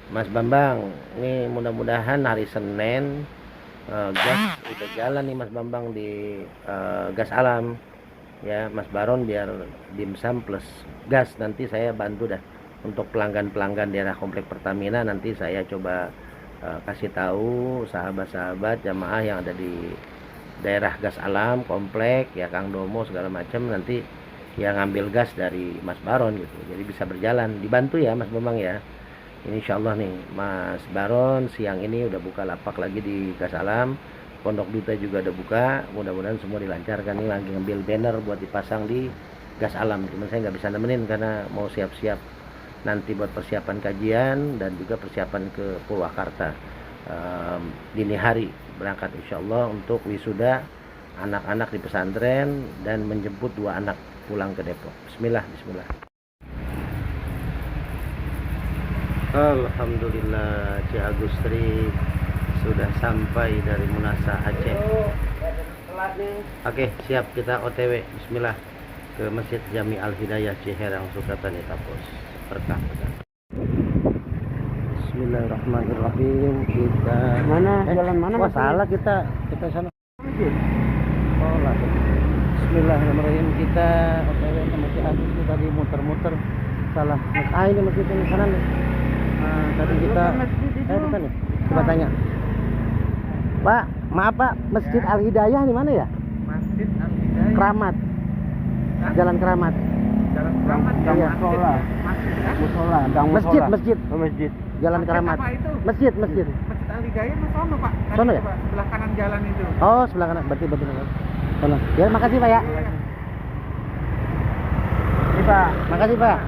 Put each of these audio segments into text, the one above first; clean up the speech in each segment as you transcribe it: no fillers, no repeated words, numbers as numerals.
Mas Bambang, ini mudah-mudahan hari Senin gas udah jalan nih Mas Bambang di gas alam ya Mas Baron, biar dimsum plus gas nanti saya bantu dah untuk pelanggan-pelanggan daerah komplek Pertamina. Nanti saya coba kasih tahu sahabat-sahabat jamaah yang ada di daerah gas alam komplek ya, Kang Domo segala macam, nanti yang ngambil gas dari Mas Baron gitu, jadi bisa berjalan, dibantu ya Mas Bambang ya. Ini insya Allah nih Mas Baron siang ini udah buka lapak lagi di gas alam, Pondok Duta juga udah buka, mudah-mudahan semua dilancarkan. Nih lagi ngambil banner buat dipasang di gas alam, cuman saya nggak bisa nemenin karena mau siap-siap nanti buat persiapan kajian dan juga persiapan ke Purwakarta. Dini hari berangkat insya Allah untuk wisuda anak-anak di pesantren dan menjemput 2 anak pulang ke Depok. Bismillah, bismillah. Alhamdulillah, Ci Agustri sudah sampai dari Munasa Aceh. Oke, siap, kita OTW. Bismillah ke Masjid Jami Al Hidayah Ciherang Sukatani Tapos. Berkah. Bismillahirrahmanirrahim. Kita Jalan mana? wah salah, kita sana. Oh lah. Bismillahirrahmanirrahim. Kita OTW ke Masjid Agus, kita tadi muter-muter salah. Ini masjid ini sana nih. Tadi kita bukan nih. Coba tanya. Pak, maaf Pak, Masjid Al Hidayah di mana ya? Masjid Al Hidayah. Keramat. Jalan Keramat. Jalan Keramat. Iya. Musola. Masjid, masjid. Oh, masjid. Jalan Masjid Keramat. apa itu? Masjid, masjid. Masjid Al Hidayah itu sono, Pak. Tadi Sono ya? coba, sebelah kanan jalan itu. Oh, sebelah kanan. Berarti betul. Sana. Ya, makasih Pak ya. Ini, Pak. Makasih Pak.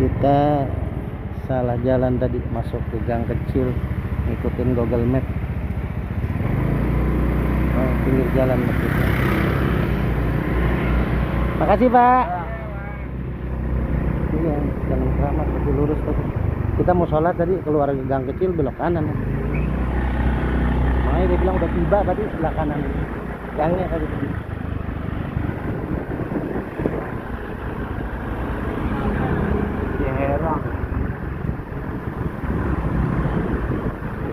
Kita salah jalan tadi, masuk ke gang kecil, ngikutin Google Map. Oh, pinggir jalan begitu. Makasih Pak. Iya, jalan Keramat berarti lurus tadi. Kita mau sholat tadi keluar ke gang kecil, belok kanan. Makanya dia bilang udah tiba, berarti sebelah kanan. Gangnya tadi. Ciherang.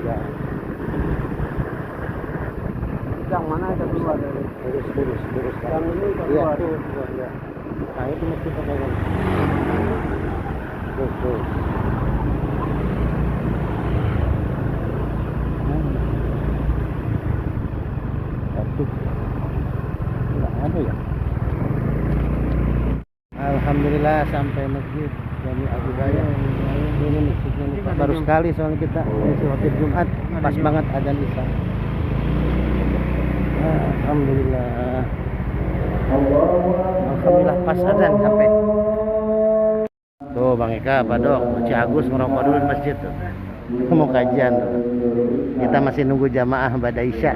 Ya, Yang mana ada keluar dari? lurus. Yang ini Iya, keluar. tuh. Ya. Nah, itu mesti pakai kan. Tuh. Satu. Enggak ada ya. Alhamdulillah sampai masjid Jami Al Hidayah. Ini masjidnya nih, Pak. Baru sekali soalnya kita ngisi khotib Jumat, pas banget adzan Isya. Alhamdulillah. Alhamdulillah pas adzan sampai. Tuh Bang Eka, Pak Dok, Ci Agus ngerokok dulu di masjid tuh. Mau kajian tuh. Kita masih nunggu jamaah pada Isya.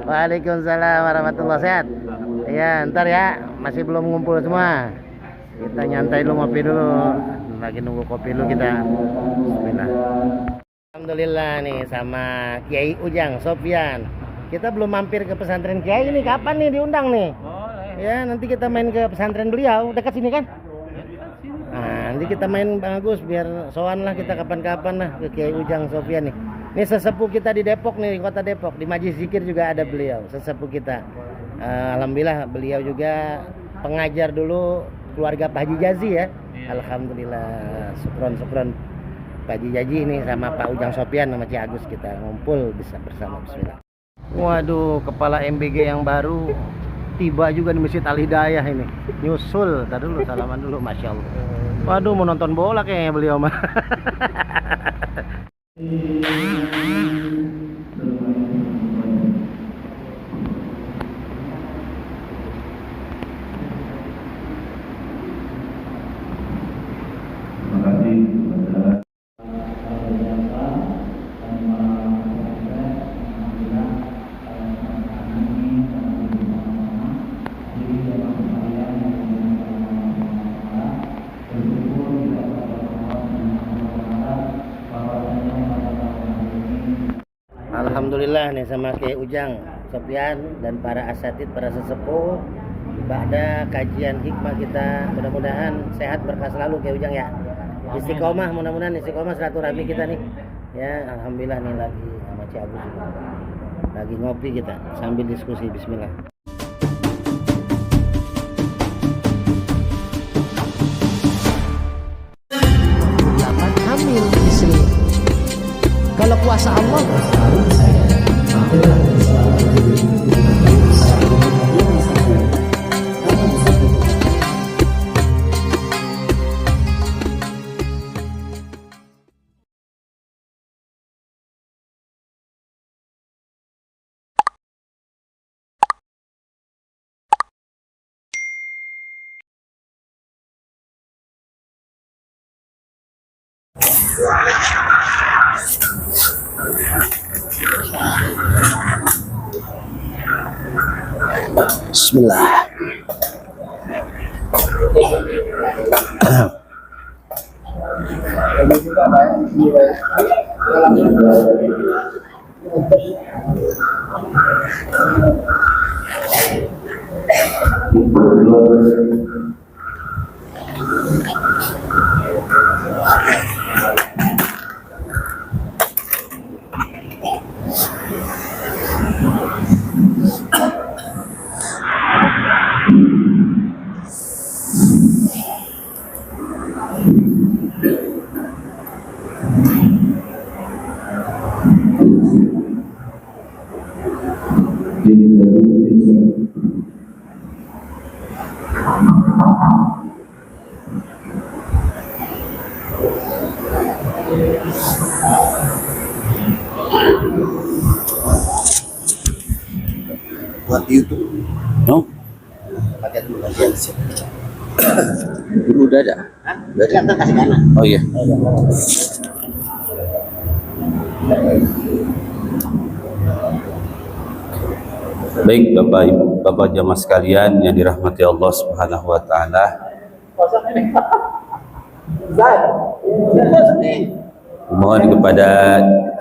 Waalaikumsalam warahmatullahi wabarakatuh. Ya, ntar ya, masih belum ngumpul semua. Kita nyantai dulu, ngopi dulu. Lagi nunggu kopi dulu kita. Bismillah. Alhamdulillah nih sama Kiai Ujang Sofyan. Kita belum mampir ke pesantren Kiai ini, kapan nih diundang nih? Boleh. Ya, nanti kita main ke pesantren beliau, dekat sini kan? Nah, nanti kita main Bang Agus, biar sowan lah kita kapan-kapan lah ke Kiai Ujang Sofyan nih. Ini sesepuh kita di Depok nih, di kota Depok. Di Majlis Zikir juga ada beliau, sesepuh kita. Alhamdulillah beliau juga pengajar dulu keluarga Pak Haji Jazi ya. Alhamdulillah, syukron Pak Haji Jazi ini sama Pak Ujang Sofyan sama Ci Agus, kita ngumpul bisa bersama. Bismillah. Waduh, kepala MBG yang baru tiba juga di Masjid Al Hidayah ini. Nyusul, tadi dulu salaman dulu, Masya Allah. Waduh, mau nonton bola kayaknya beliau mah. Alhamdulillah nih sama Kiai Ujang Sofyan dan para asatid, para sesepuh Ada kajian hikmah kita, mudah-mudahan sehat berkah selalu kayak Ujang ya. Istiqomah, mudah-mudahan istiqomah silaturahmi kita nih. Ya, alhamdulillah nih lagi sama Cik Agus juga. Lagi ngopi kita sambil diskusi. Bismillah. Hamil istri. Kalau kuasa Allah Bismillah. Buat di YouTube. No? Pakai dulu kajian sih. Dulu udah ada. Kita kasih kanan. Oh iya. Baik Bapak Ibu, Bapak jamaah sekalian yang dirahmati Allah Subhanahu wa taala. Mohon kepada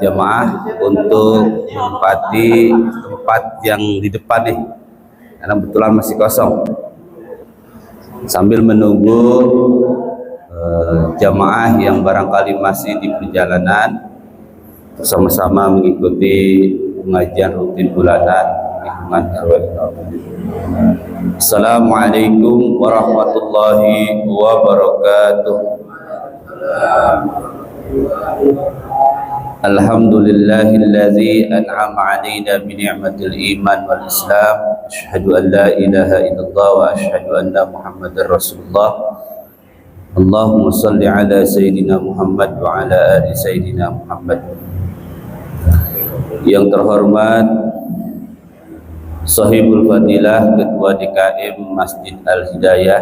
jamaah untuk menempati tempat yang di depan nih. Karena kebetulan masih kosong. Sambil menunggu jamaah yang barangkali masih di perjalanan bersama-sama mengikuti pengajian rutin bulanan lingkungan RW. Assalamualaikum warahmatullahi wabarakatuh. Alhamdulillahilladzi an'ama 'alaina bi ni'matil iman wal islam. Asyhadu an la ilaha illallah wa asyhadu anna Muhammadar Rasulullah. Allahumma shalli ala sayyidina Muhammad wa ala ali sayyidina Muhammad. Yang terhormat Sahibul Fadilah Ketua DKM Masjid Al-Hidayah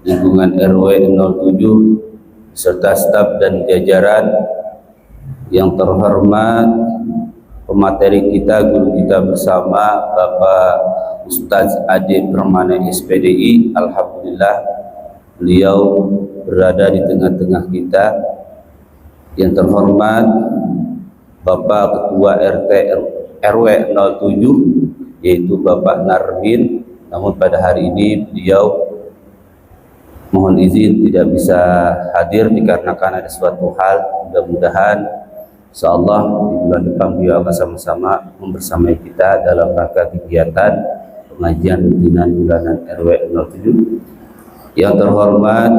lingkungan RW 07 serta staf dan jajaran. Yang terhormat pemateri kita, guru kita bersama Bapak Ustaz Ade Permana SPDI. Alhamdulillah beliau berada di tengah-tengah kita. Yang terhormat Bapak Ketua RT RW 07 yaitu Bapak Narmin, namun pada hari ini beliau mohon izin tidak bisa hadir dikarenakan ada suatu hal. Mudah-mudahan insyaallah di bulan depan beliau akan sama-sama membersamai kita dalam rangka kegiatan pengajian rutinan bulanan RW 07. Yang terhormat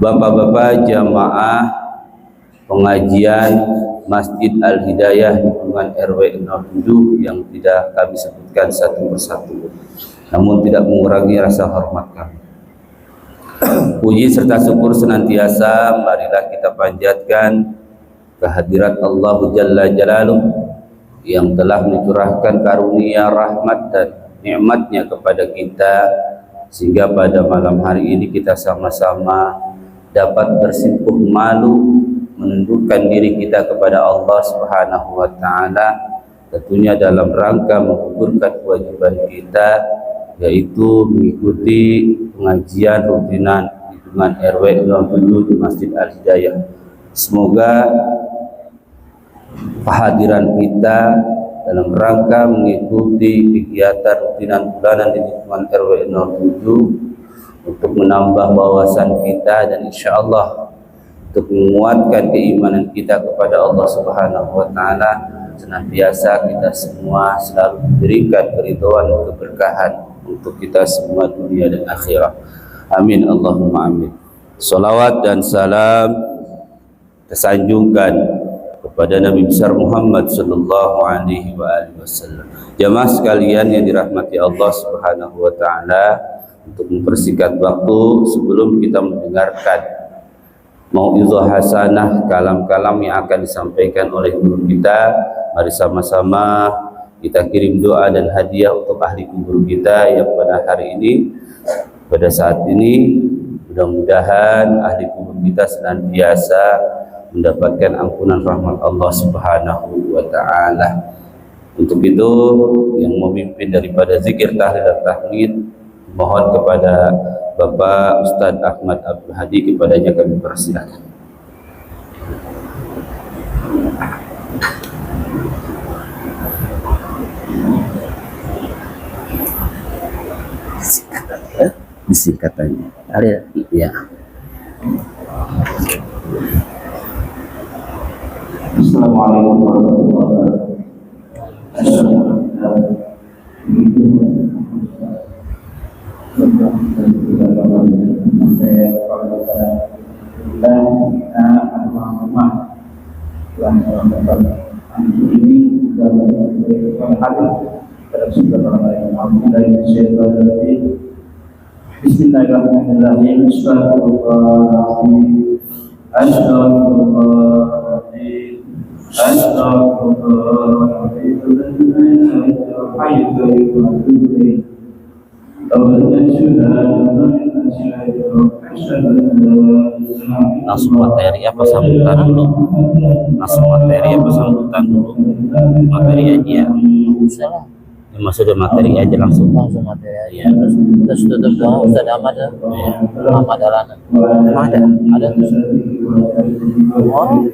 Bapak-bapak jamaah pengajian Masjid Al-Hidayah lingkungan RW 07 yang tidak kami sebutkan satu persatu, namun tidak mengurangi rasa hormat kami. Puji serta syukur senantiasa marilah kita panjatkan kehadirat Allah Jalla Jalaluh yang telah mencurahkan karunia rahmat dan nikmatnya kepada kita, sehingga pada malam hari ini kita sama-sama dapat bersimpuh malu menundukkan diri kita kepada Allah Subhanahu wa taala, tentunya dalam rangka menggugurkan kewajiban kita, yaitu mengikuti pengajian rutinan lingkungan RW 07 di Masjid Al-Hidayah. Semoga kehadiran kita dalam rangka mengikuti kegiatan rutinan bulanan di lingkungan RW 07 untuk menambah wawasan kita dan insya Allah untuk menguatkan keimanan kita kepada Allah Subhanahu wa Ta'ala. Senantiasa kita semua selalu diberikan keridhaan dan keberkahan untuk kita semua dunia dan akhirat. Amin Allahumma amin. Salawat dan salam tersanjungkan kepada Nabi besar Muhammad sallallahu alaihi wasallam. Jamaah sekalian yang dirahmati Allah Subhanahu wa Ta'ala, untuk mempersingkat waktu sebelum kita mendengarkan mau'izah hasanah, kalam-kalam yang akan disampaikan oleh guru kita, mari sama-sama kita kirim doa dan hadiah untuk ahli kubur kita yang pada hari ini, pada saat ini, mudah-mudahan ahli kubur kita senantiasa mendapatkan ampunan rahmat Allah Subhanahu wa Ta'ala. Untuk itu, yang memimpin daripada zikir, tahlil dan tahmid, mohon kepada Bapak Ustadz Ahmad Abdul Hadi, kepadanya kami persilakan. Disingkatannya ada ya. Assalamualaikum warahmatullahi Bismillahirrahmanirrahim. Langsung materi apa sambutan dulu? Langsung materi apa sambutan dulu? Materi aja. Ya, maksudnya materi aja langsung materi aja. Terus tutup doa Ustaz Ahmad ya. Ahmad Alana. Ada. Oh.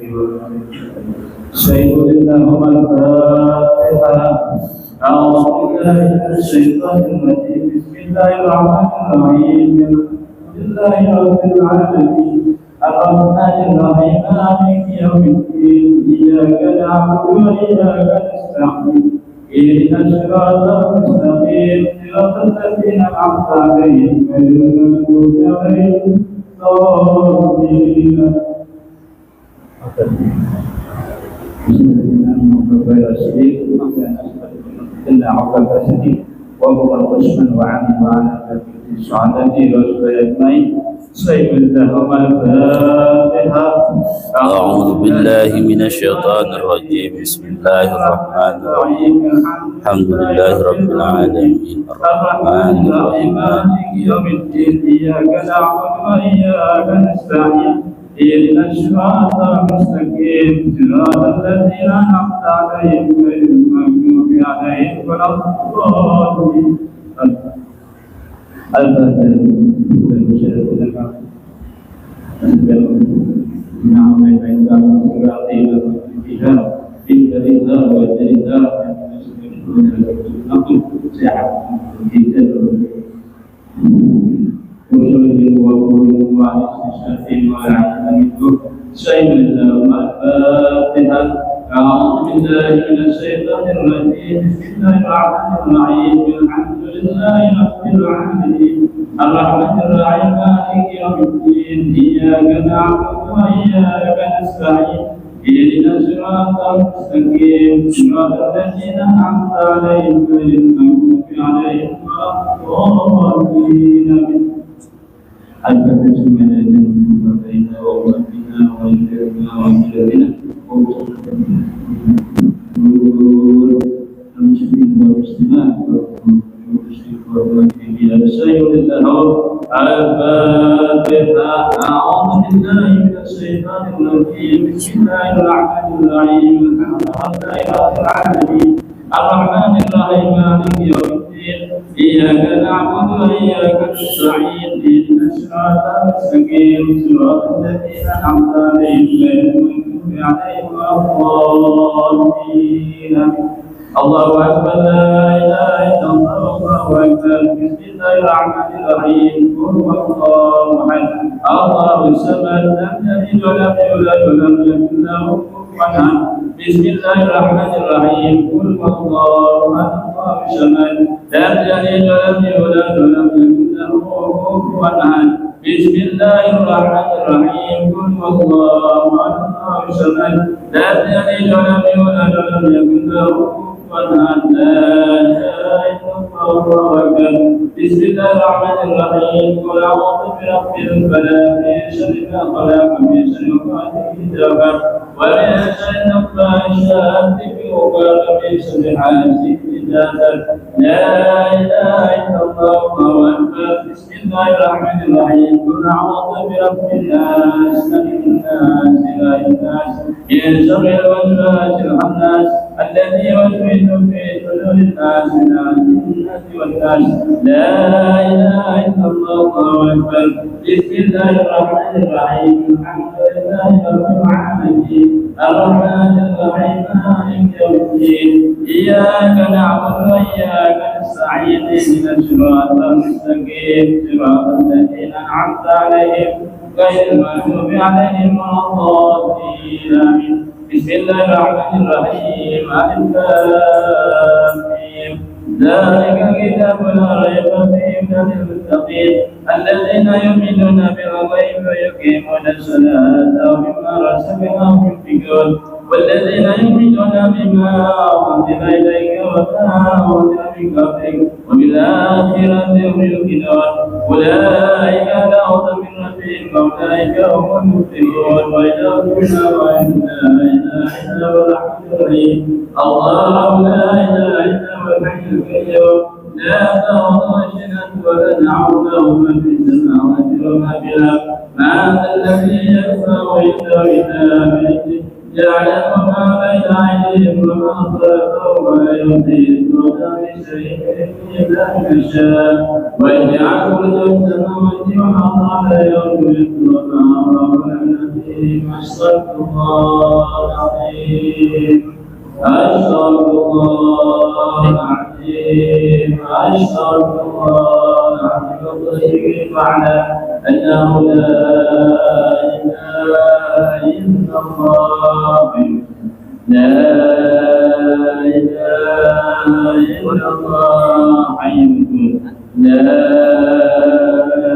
أعوذ بالله من الشيطان الرجيم بسم الله الرحمن الرحيم لله رب العالمين الرحمن الرحيم مالك يوم الدين إياك نعبد وإياك نستعين اهدنا الصراط المستقيم صراط الذين أنعمت عليهم غير المغضوب عليهم ولا الضالين. إلا عقل فسدي وهو القسم وعني وعلى السعادة رسول أجمعين سيد اللهم الفاتحة. أعوذ بالله من الشيطان الرجيم بسم الله الرحمن الرحيم الحمد لله رب العالمين الرحمن الرحيم مالك يوم الدين إياك نعبد وإياك نستعين اهدنا الصراط المستقيم صراط الذين أنعمت عليهم غير المغضوب عليهم ولا الضالين. أعوذ بالله من الشيطان الرجيم بسم الله الرحمن الرحيم الحمد لله رب العالمين الرحمن الرحيم مالك يوم الدين إياك نعبد وإياك نستعين اهدنا الصراط المستقيم صراط الذين أنعمت عليهم غير المغضوب عليهم ولا الضالين. الفتح مددا بين أمتنا وإلينا وإلينا أعوذ بالله من الشيطان الرجيم بسم الله الرحمن الرحيم الحمد لله رب العالمين الرحمن الرحيم مالك يوم الدين إياك نعبد وإياك نستعين اهدنا الصراط المستقيم صراط الذين أنعمت عليهم غير المغضوب عليهم ولا الضالين. الله أكبر لا إله إلا الله الله أكبر بسم الله الرحمن الرحيم قل هو الله أحد الله الصمد لم يلد ولم يولد ولم يكن له كفوا أحد بسم الله الرحمن الرحيم قل هو الله أحد الله الصمد لم يلد ولم يولد ولم يكن له كفوا أحد بسم الله الرحمن الرحيم قل هو الله أحد الله الصمد لم يلد ولم يولد ولم يكن له بسم الله الرحمن الرحيم قل أعوذ برب الفلق من شر ما خلق من شر غاسق إذا وقب ومن شر النفاثات في العقد من شر حاسد إذا حسد لا إله إلا الله الله أكبر بسم الله الرحمن الرحيم قل أعوذ برب الناس ملك الناس إله الناس من شر الوسواس الخناس الذي يوسوس في صدور الناس من الجنة والناس لا إله إلا الله الله أكبر بسم الله الرحمن الرحيم الحمد لله رب العالمين الرحمن الرحيم مالك يوم الدين إياك نعبد وإياك نستعين اهدنا الصراط المستقيم صراط الذين أنعمت عليهم غير المغضوب عليهم ولا الضالين آمين بسم الله الرحمن الرحيم ألف لام ميم ذلك الكتاب لا ريب فيه هدى للمتقين الذين يؤمنون بالغيب ويقيمون الصلاة ومما رزقناهم ينفقون والذين يؤمنون بما أنزل إليك وما أنزل من قبلك وبالآخرة هم يوقنون أولئك على هدى من ربهم وأولئك هم المفلحون وإذا قلنا وإن لا إله إلا هو الرحمن الرحيم الله لا إله إلا هو الحي القيوم لا تأخذه سنة ولا نعم له ما في السماوات وما في الأرض ما ذا الذي يشفع عنده إلا بإذنه يعلم ما بين أيديهم وما خلفهم ولا يحيطون بشيء إلا بما شاء ويجعل كل السماوات والأرض لا يغفر وما أمر الذين أشركوا الله العظيم أشهد الله العظيم أشهد الله العظيم الطيب على أنه لا إله إلا الله لا إله إلا الله حي لا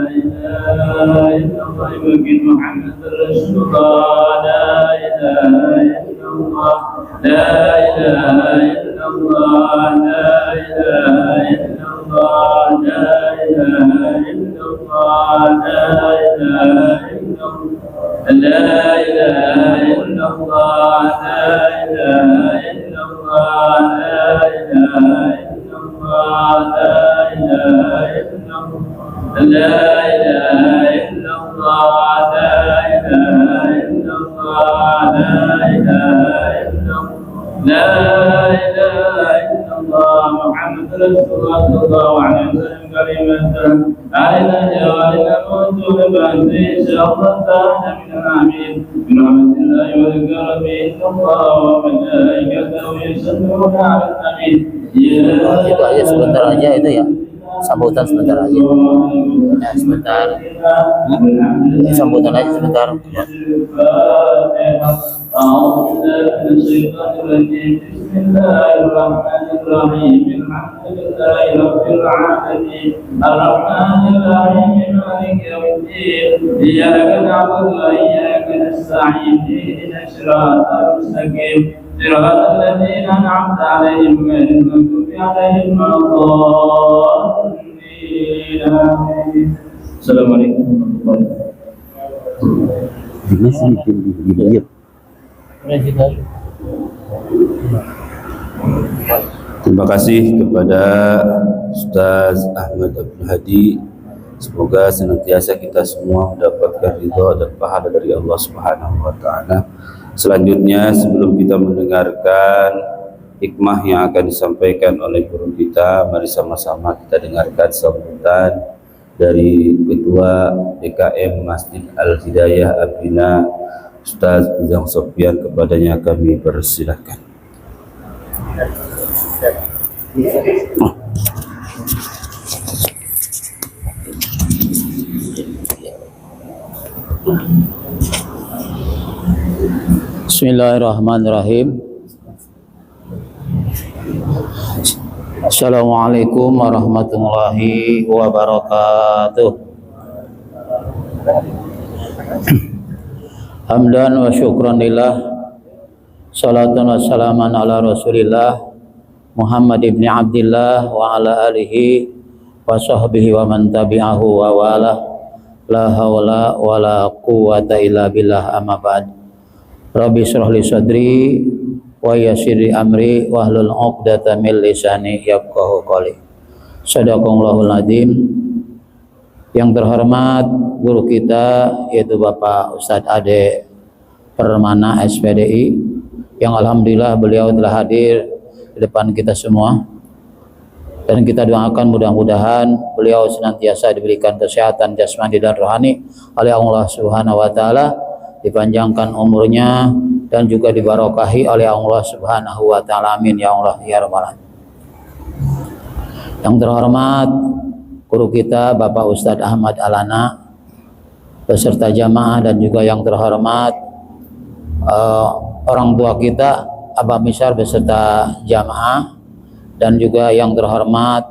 إله إلا الله وكيل محمد رسول الله لا إله إلا الله لا إله إلا الله لا إله إلا الله لا إله إلا الله لا إله إلا الله لا إله إلا الله لا إله إلا الله لا إله إلا الله لا إله إلا الله لا إله إلا الله لا إله إلا الله لا إله إلا الله لا إله إلا الله محمد رسول الله صلى الله عليه وسلم كلمة أعلى جوارنا موجود بأنت إن شاء الله تعالى من الآمين برحمة الله والكرم إن الله وملائكته يصلون على النبي Itu aja sebentar aja itu ya, sambutan sebentar aja. Ya sebentar. Sambutan aja sebentar. أعوذ بالله من الشيطان الرجيم بسم الله الرحمن الرحيم الحمد لله رب العالمين الرحمن الرحيم مالك يوم الدين إياك نعبد وإياك نستعين اهدنا الصراط المستقيم صراط الذين أنعمت عليهم غير المغضوب عليهم ولا الضالين آمين السلام عليكم ورحمة الله Terima kasih kepada Ustaz Ahmad Abdul Hadi. Semoga senantiasa kita semua mendapatkan ridha dan pahala dari Allah Subhanahu wa taala. Selanjutnya, sebelum kita mendengarkan hikmah yang akan disampaikan oleh guru kita, mari sama-sama kita dengarkan sambutan dari Ketua DKM Masjid Al-Hidayah Abina, Ustaz Ujang Sofyan. Kepadanya kami persilahkan. Bismillahirrahmanirrahim. Assalamualaikum warahmatullahi wabarakatuh. Hamdan wa syukran lillah, salatan wa salaman ala rasulillah Muhammad ibn Abdillah wa ala alihi wa sahbihi wa man tabi'ahu wa wala. La hawla wa la quwata illa billah, amma ba'd. Rabbi shrah li sadri wa yassir li amri wahlul 'uqdatam min lisani yafqahu qawli. Shadaqallahul azim. Yang terhormat guru kita yaitu Bapak Ustadz Ade Permana SPDI, yang alhamdulillah beliau telah hadir di depan kita semua, dan kita doakan mudah-mudahan beliau senantiasa diberikan kesehatan jasmani dan rohani oleh Allah Subhanahu wa taala, dipanjangkan umurnya dan juga dibarokahi oleh Allah Subhanahu wa taala. Amin ya Allah ya rabbal alamin. Yang terhormat guru kita Bapak Ustadz Ahmad Alana beserta jamaah, dan juga yang terhormat orang tua kita Abah Misar beserta jamaah, dan juga yang terhormat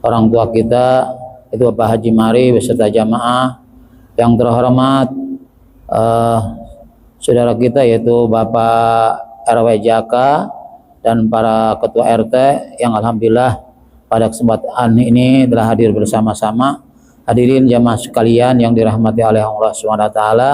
orang tua kita itu Bapak Haji Mari beserta jamaah, yang terhormat saudara kita yaitu Bapak RW Jaka dan para ketua RT yang alhamdulillah pada kesempatan ini telah hadir bersama-sama. Hadirin jamaah sekalian yang dirahmati oleh Allah Subhanahu wa taala,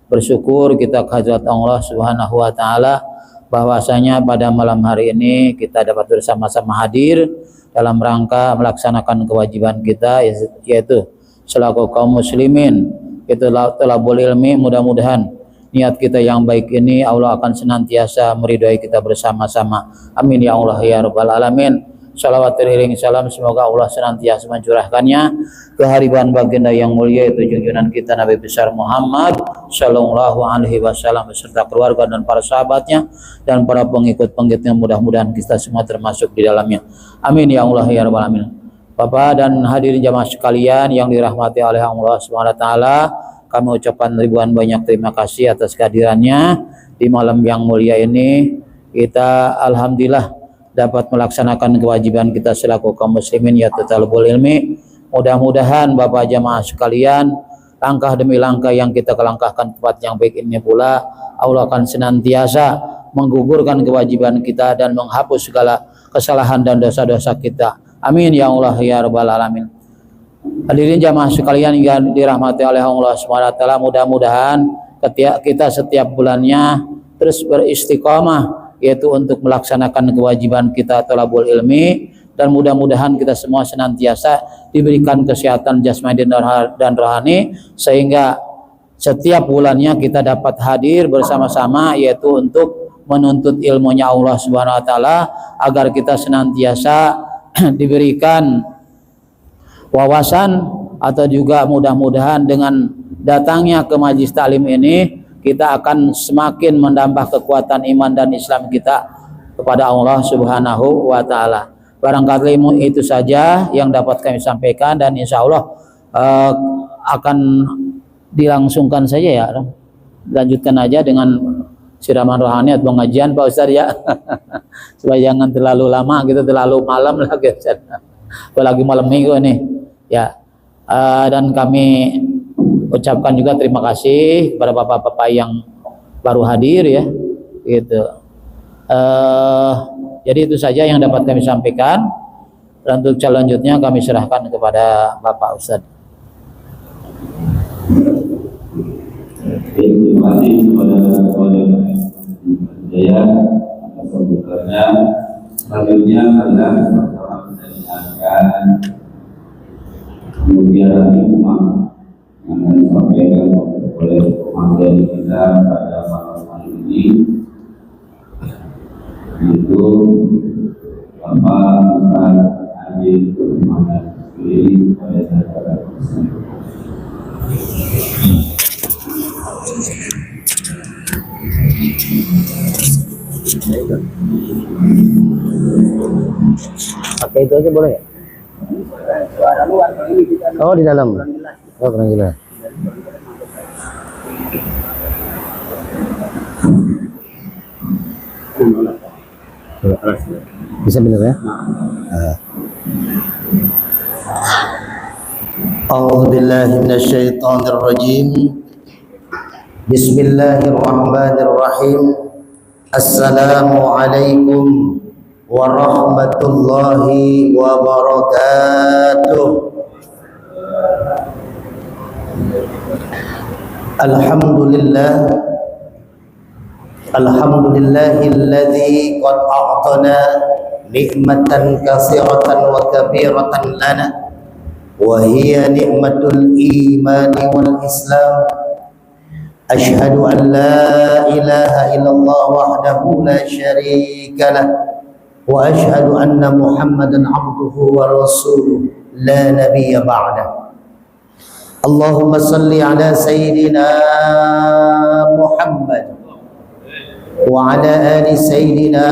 bersyukur kita kehadirat Allah Subhanahu wa taala bahwasanya pada malam hari ini kita dapat bersama-sama hadir dalam rangka melaksanakan kewajiban kita, yaitu selaku kaum muslimin itu thalabul ilmi. Mudah-mudahan niat kita yang baik ini Allah akan senantiasa meridhai kita bersama-sama. Amin ya Allah ya rabbal alamin. Salawat teriring salam semoga Allah senantiasa mencurahkannya ke hariban baginda yang mulia yaitu junjungan kita Nabi besar Muhammad sallallahu alaihi wasallam beserta keluarga dan para sahabatnya dan para pengikut-pengikutnya, mudah-mudahan kita semua termasuk di dalamnya. Amin ya Allah ya rabbal alamin. Bapak dan hadirin jamaah sekalian yang dirahmati oleh Allah Subhanahu wa taala, kami ucapkan ribuan banyak terima kasih atas kehadirannya di malam yang mulia ini. Kita alhamdulillah dapat melaksanakan kewajiban kita selaku kaum muslimin yaitu thalabul ilmi. Mudah-mudahan Bapak jamaah sekalian, langkah demi langkah yang kita kelangkahkan tempat yang baik ini pula Allah akan senantiasa menggugurkan kewajiban kita dan menghapus segala kesalahan dan dosa-dosa kita. Amin ya Allah ya rabbal alamin. Hadirin jamaah sekalian yang dirahmati oleh Allah Subhanahu wa taala, mudah-mudahan kita setiap bulannya terus beristiqamah yaitu untuk melaksanakan kewajiban kita thalabul ilmi, dan mudah-mudahan kita semua senantiasa diberikan kesehatan jasmani dan rohani sehingga setiap bulannya kita dapat hadir bersama-sama yaitu untuk menuntut ilmunya Allah Subhanahu wa taala agar kita senantiasa diberikan wawasan, atau juga mudah-mudahan dengan datangnya ke majlis taklim ini kita akan semakin menambah kekuatan iman dan Islam kita kepada Allah Subhanahu wa taala. Barangkali itu saja yang dapat kami sampaikan, dan insya Allah akan dilangsungkan saja ya. Lanjutkan aja dengan siraman rohani atau pengajian Pak Ustaz ya. Supaya jangan terlalu lama gitu, terlalu malam lagi. Apalagi malam minggu ini ya. Dan kami ucapkan juga terima kasih kepada bapak-bapak yang baru hadir ya gitu. Jadi itu saja yang dapat kami sampaikan, dan untuk selanjutnya kami serahkan kepada Bapak Ustadz. Terima kasih kepada Jaya atas sambutannya. Selanjutnya adalah mendengarkan kemudian nanti yang akan disampaikan oleh komandan kita pada malam hari ini, yaitu Bapak Ustadz Haji Muhammad Suri pada acara tersebut. Kayak itu aja boleh ya? Suara luar ini kita Oh, di dalam. Oh, kurang jelas. Bisa bener ya? أعوذ بالله من الشيطان الرجيم بسم الله الرحمن الرحيم السلام عليكم ورحمة الله وبركاته الحمد لله الذي قد أعطنا نعمة كثيرة وكبيرة لنا وهي نعمة الإيمان والإسلام أشهد أن لا إله إلا الله وحده لا شريك له وأشهد أن محمدا عبده ورسوله لا نبي بعده اللهم صل على سيدنا محمد وعلى آل سيدنا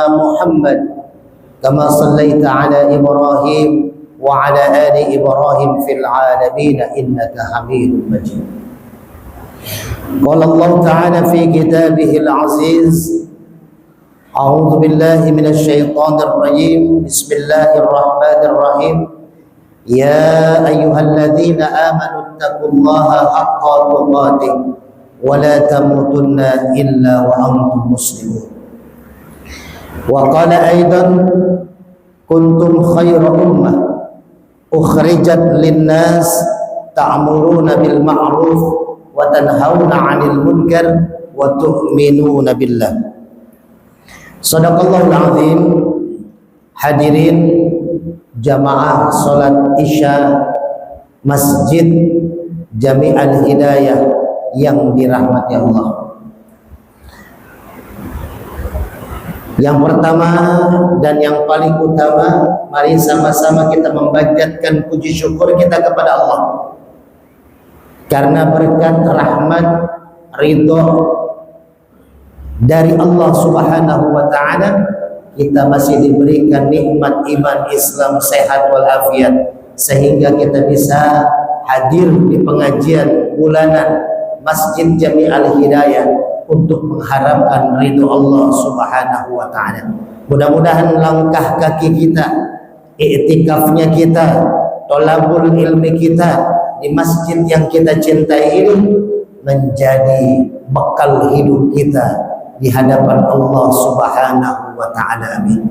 محمد كما صليت على إبراهيم وعلى آل إبراهيم في العالمين إنك حميد مجيد قال الله تعالى في كتابه العزيز أعوذ بالله من الشيطان الرجيم بسم الله الرحمن الرحيم يا أيها الذين آمنوا اتقوا الله حق تقاته ولا تموتن إلا وأنتم مسلمون وقال أيضا كنتم خير أمة أخرجت للناس تأمرون بالمعروف وتنهون عن المنكر وتؤمنون بالله صدق الله العظيم. Hadirin jamaah salat Isya Masjid Jami' Al-Hidayah yang dirahmati Allah. Yang pertama dan yang paling utama, mari sama-sama kita memanjatkan puji syukur kita kepada Allah. Karena berkat rahmat, ridho dari Allah Subhanahu wa taala, kita masih diberikan nikmat iman, Islam, sehat walafiat, sehingga kita bisa hadir di pengajian bulanan Masjid Jami' Al-Hidayah untuk mengharapkan ridho Allah Subhanahu wa taala. Mudah-mudahan langkah kaki kita, i'tikafnya kita, thalabul ilmi kita di masjid yang kita cintai ini menjadi bekal hidup kita di hadapan Allah Subhanahu wa taala. Amin.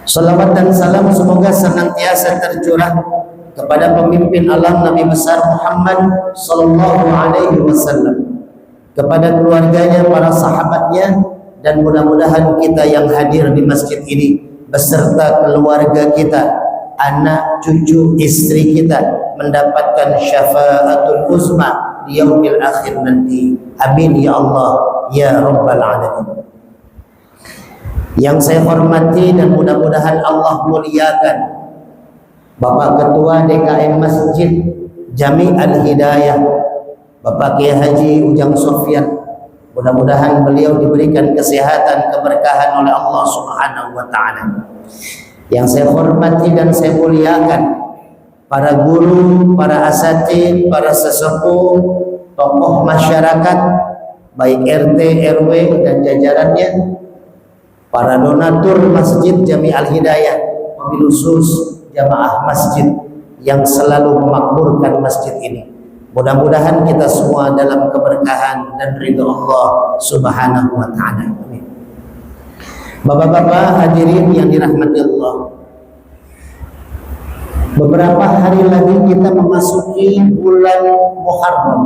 Salawat dan salam semoga senantiasa tercurah kepada pemimpin alam Nabi besar Muhammad sallallahu alaihi wasallam, kepada keluarganya, para sahabatnya, dan mudah-mudahan kita yang hadir di masjid ini beserta keluarga kita, anak, cucu, istri kita mendapatkan syafaatul uzma di yaumil akhir nanti. Amin ya Allah ya rabbal alamin. Yang saya hormati dan mudah-mudahan Allah muliakan Bapak Ketua DKM Masjid Jami' Al-Hidayah, Bapak Kiai Haji Ujang Sofyan. Mudah-mudahan beliau diberikan kesehatan, keberkahan oleh Allah Subhanahu wa taala. Yang saya hormati dan saya muliakan para guru, para asatid, para sesepuh, tokoh masyarakat baik RT, RW dan jajarannya, para donatur Masjid Jami' Al-Hidayah, wabil khusus jamaah masjid yang selalu memakmurkan masjid ini. Mudah-mudahan kita semua dalam keberkahan dan ridho Allah Subhanahu wa taala. Amin. Bapak-bapak hadirin yang dirahmati Allah, beberapa hari lagi kita memasuki bulan Muharram.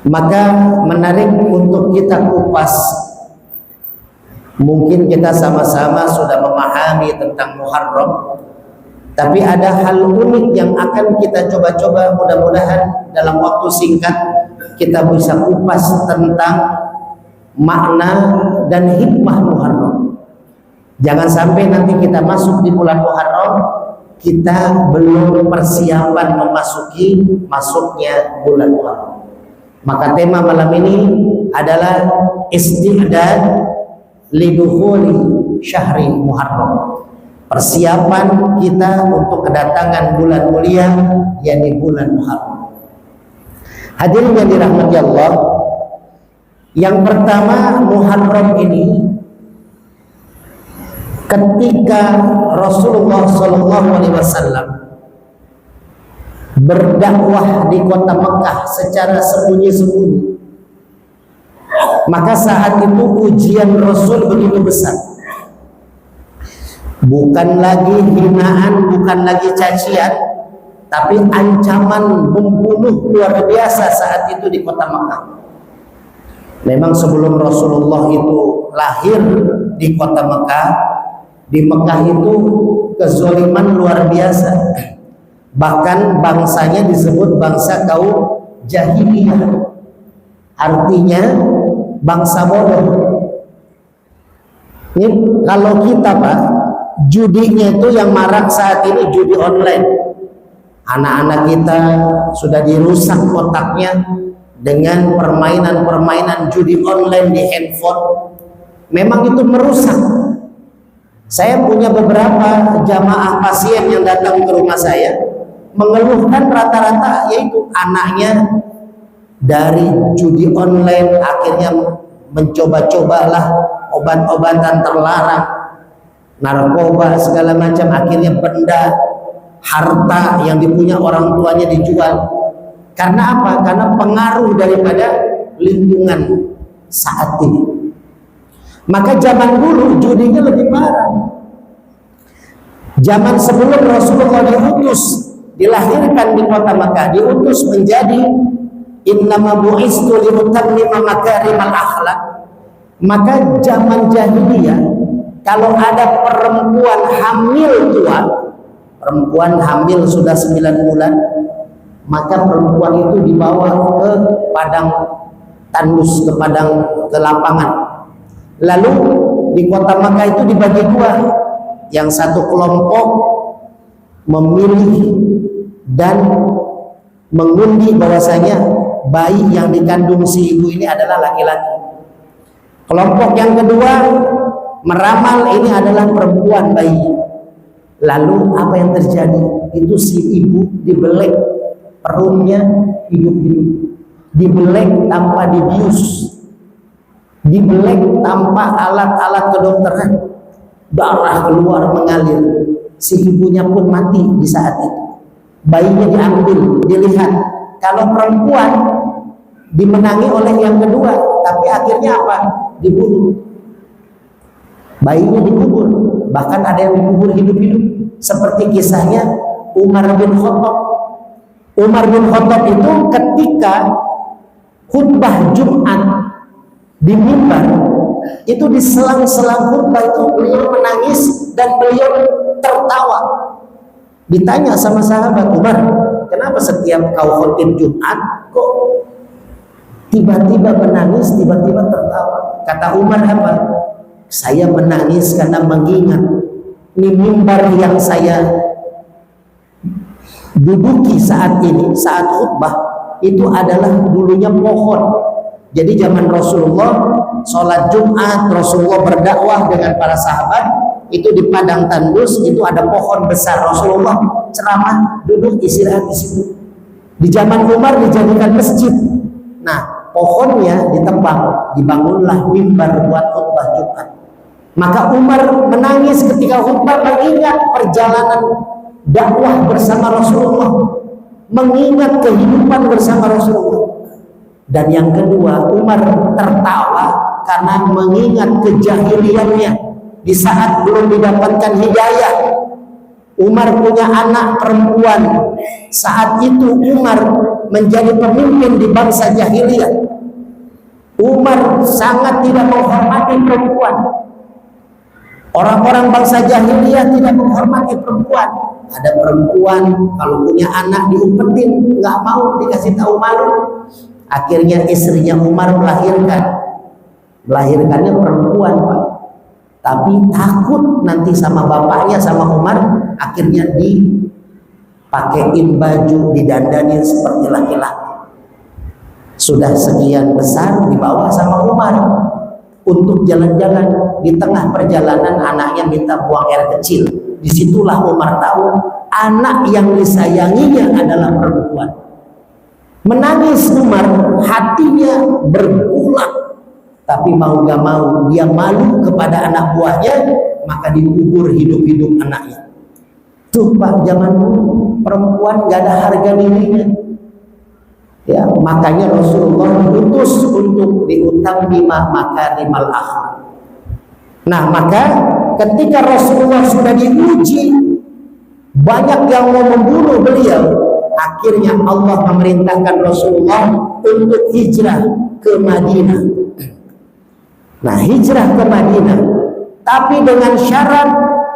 Maka menarik untuk kita kupas. Mungkin kita sama-sama sudah memahami tentang Muharram, tapi ada hal unik yang akan kita coba-coba. Mudah-mudahan dalam waktu singkat kita bisa kupas tentang makna dan hikmah Muharram. Jangan sampai nanti kita masuk di bulan Muharram, kita belum persiapan memasuki masuknya bulan Muharram. Maka tema malam ini adalah isti'dad lidukhuli syahri Muharram. Persiapan kita untuk kedatangan bulan mulia, yakni bulan Muharram. Hadirin yang dirahmati Allah, yang pertama Muharram ini ketika Rasulullah SAW berdakwah di kota Mekah secara sembunyi-sembunyi, maka saat itu ujian Rasul begitu besar. Bukan lagi hinaan, bukan lagi cacian, tapi ancaman membunuh luar biasa saat itu di kota Mekah. Memang sebelum Rasulullah itu lahir di kota Mekah, di Mekah itu kezaliman luar biasa. Bahkan bangsanya disebut bangsa kaum jahiliyah, artinya bangsa bodoh. Ini kalau kita Pak, judinya itu yang marak saat ini judi online. Anak-anak kita sudah dirusak otaknya dengan permainan-permainan judi online di handphone. Memang itu merusak. Saya punya beberapa jamaah pasien yang datang ke rumah saya mengeluhkan rata-rata yaitu anaknya dari judi online akhirnya mencoba-cobalah obat-obatan terlarang, narkoba segala macam, akhirnya benda harta yang dipunya orang tuanya dijual. Karena apa? Karena pengaruh daripada lingkungan saat ini. Maka zaman dulu judinya lebih parah. Zaman sebelum Rasulullah diutus, dilahirkan di kota Makkah, diutus menjadi innama bu'istu liutammima makarimal akhlak. Maka zaman jahiliyah, kalau ada perempuan hamil tua, perempuan hamil sudah 9 bulan, maka perempuan itu dibawa ke padang tandus, ke lapangan. Lalu di kota Makkah itu dibagi dua. Yang satu kelompok memilih dan mengundi bahwasanya bayi yang dikandung si ibu ini adalah laki-laki. Kelompok yang kedua meramal ini adalah perempuan bayi. Lalu apa yang terjadi? Itu si ibu dibelek, perutnya hidup-hidup, dibelek tanpa dibius, dibelek tanpa alat-alat kedokteran, darah keluar mengalir, si ibunya pun mati di saat itu. Bayinya diambil, dilihat. Kalau perempuan dimenangi oleh yang kedua, tapi akhirnya apa? Dibunuh. Bayinya dikubur, bahkan ada yang dikubur hidup-hidup, seperti kisahnya Umar bin Khattab. Umar bin Khattab itu ketika khutbah Jumat di mimbar, itu di selang-selang khutbah itu beliau menangis dan beliau tertawa. Ditanya sama sahabat, Umar, kenapa setiap kau khutbah Jumat kok tiba-tiba menangis, tiba-tiba tertawa? Kata Umar apa? Saya menangis karena mengingat ini mimbar yang saya duduki saat ini, saat khutbah itu adalah dulunya pohon. Jadi zaman Rasulullah sholat Jumat, Rasulullah berdakwah dengan para sahabat, itu di padang tandus itu ada pohon besar. Rasulullah ceramah, duduk istirahat di situ. Di zaman Umar dijadikan masjid. Nah, pohonnya ditebang, dibangunlah mimbar buat khutbah Jumat. Maka Umar menangis ketika khutbah, mengingat perjalanan dakwah bersama Rasulullah, mengingat kehidupan bersama Rasulullah. Dan yang kedua, Umar tertawa karena mengingat kejahiliannya di saat belum didapatkan hidayah. Umar punya anak perempuan. Saat itu Umar menjadi pemimpin di bangsa jahiliyah. Umar sangat tidak menghormati perempuan. Orang-orang bangsa jahiliyah tidak menghormati perempuan. Ada perempuan kalau punya anak diumpetin, nggak mau dikasih tahu malu. Akhirnya istrinya Umar melahirkannya perempuan, Pak. Tapi takut nanti sama bapaknya, sama Umar, akhirnya dipakein baju, didandanin seperti laki-laki. Sudah sekian besar dibawa sama Umar. untuk jalan-jalan. Di tengah perjalanan anaknya minta buang air kecil. Disitulah Umar tahu anak yang disayanginya adalah perempuan. Menangis Umar, hatinya bergulak, tapi mau gak mau dia malu kepada anak buahnya, maka dikubur hidup-hidup anaknya. Tuh Pak, zaman dulu perempuan gak ada harga dirinya. Ya, makanya Rasulullah utus untuk diutammima makarimal akhlak. Nah, maka ketika Rasulullah sudah diuji, banyak yang mau membunuh beliau, akhirnya Allah memerintahkan Rasulullah untuk hijrah ke Madinah. Nah, hijrah ke Madinah, tapi dengan syarat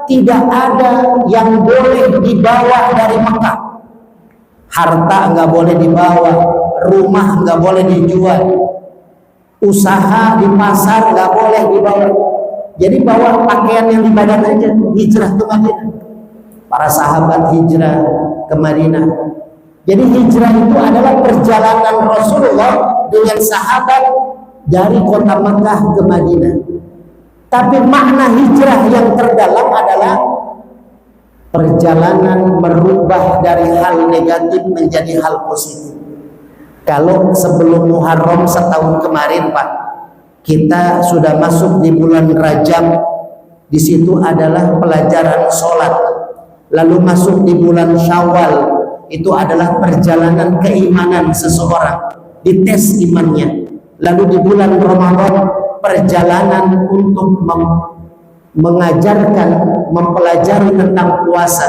tidak ada yang boleh dibawa dari Mekah. Harta nggak boleh dibawa, rumah nggak boleh dijual, usaha di pasar nggak boleh dibawa. Jadi bawa pakaian yang di badan aja, hijrah ke Madinah. Para sahabat hijrah ke Madinah. Jadi hijrah itu adalah perjalanan Rasulullah dengan sahabat dari kota Mekah ke Madinah. Tapi makna hijrah yang terdalam adalah perjalanan merubah dari hal negatif menjadi hal positif. Kalau sebelum Muharram setahun kemarin Pak, kita sudah masuk di bulan Rajab, di situ adalah pelajaran sholat. Lalu masuk di bulan Syawal, itu adalah perjalanan keimanan seseorang, dites imannya. Lalu di bulan Ramadan, perjalanan untuk mengajarkan, mempelajari tentang puasa.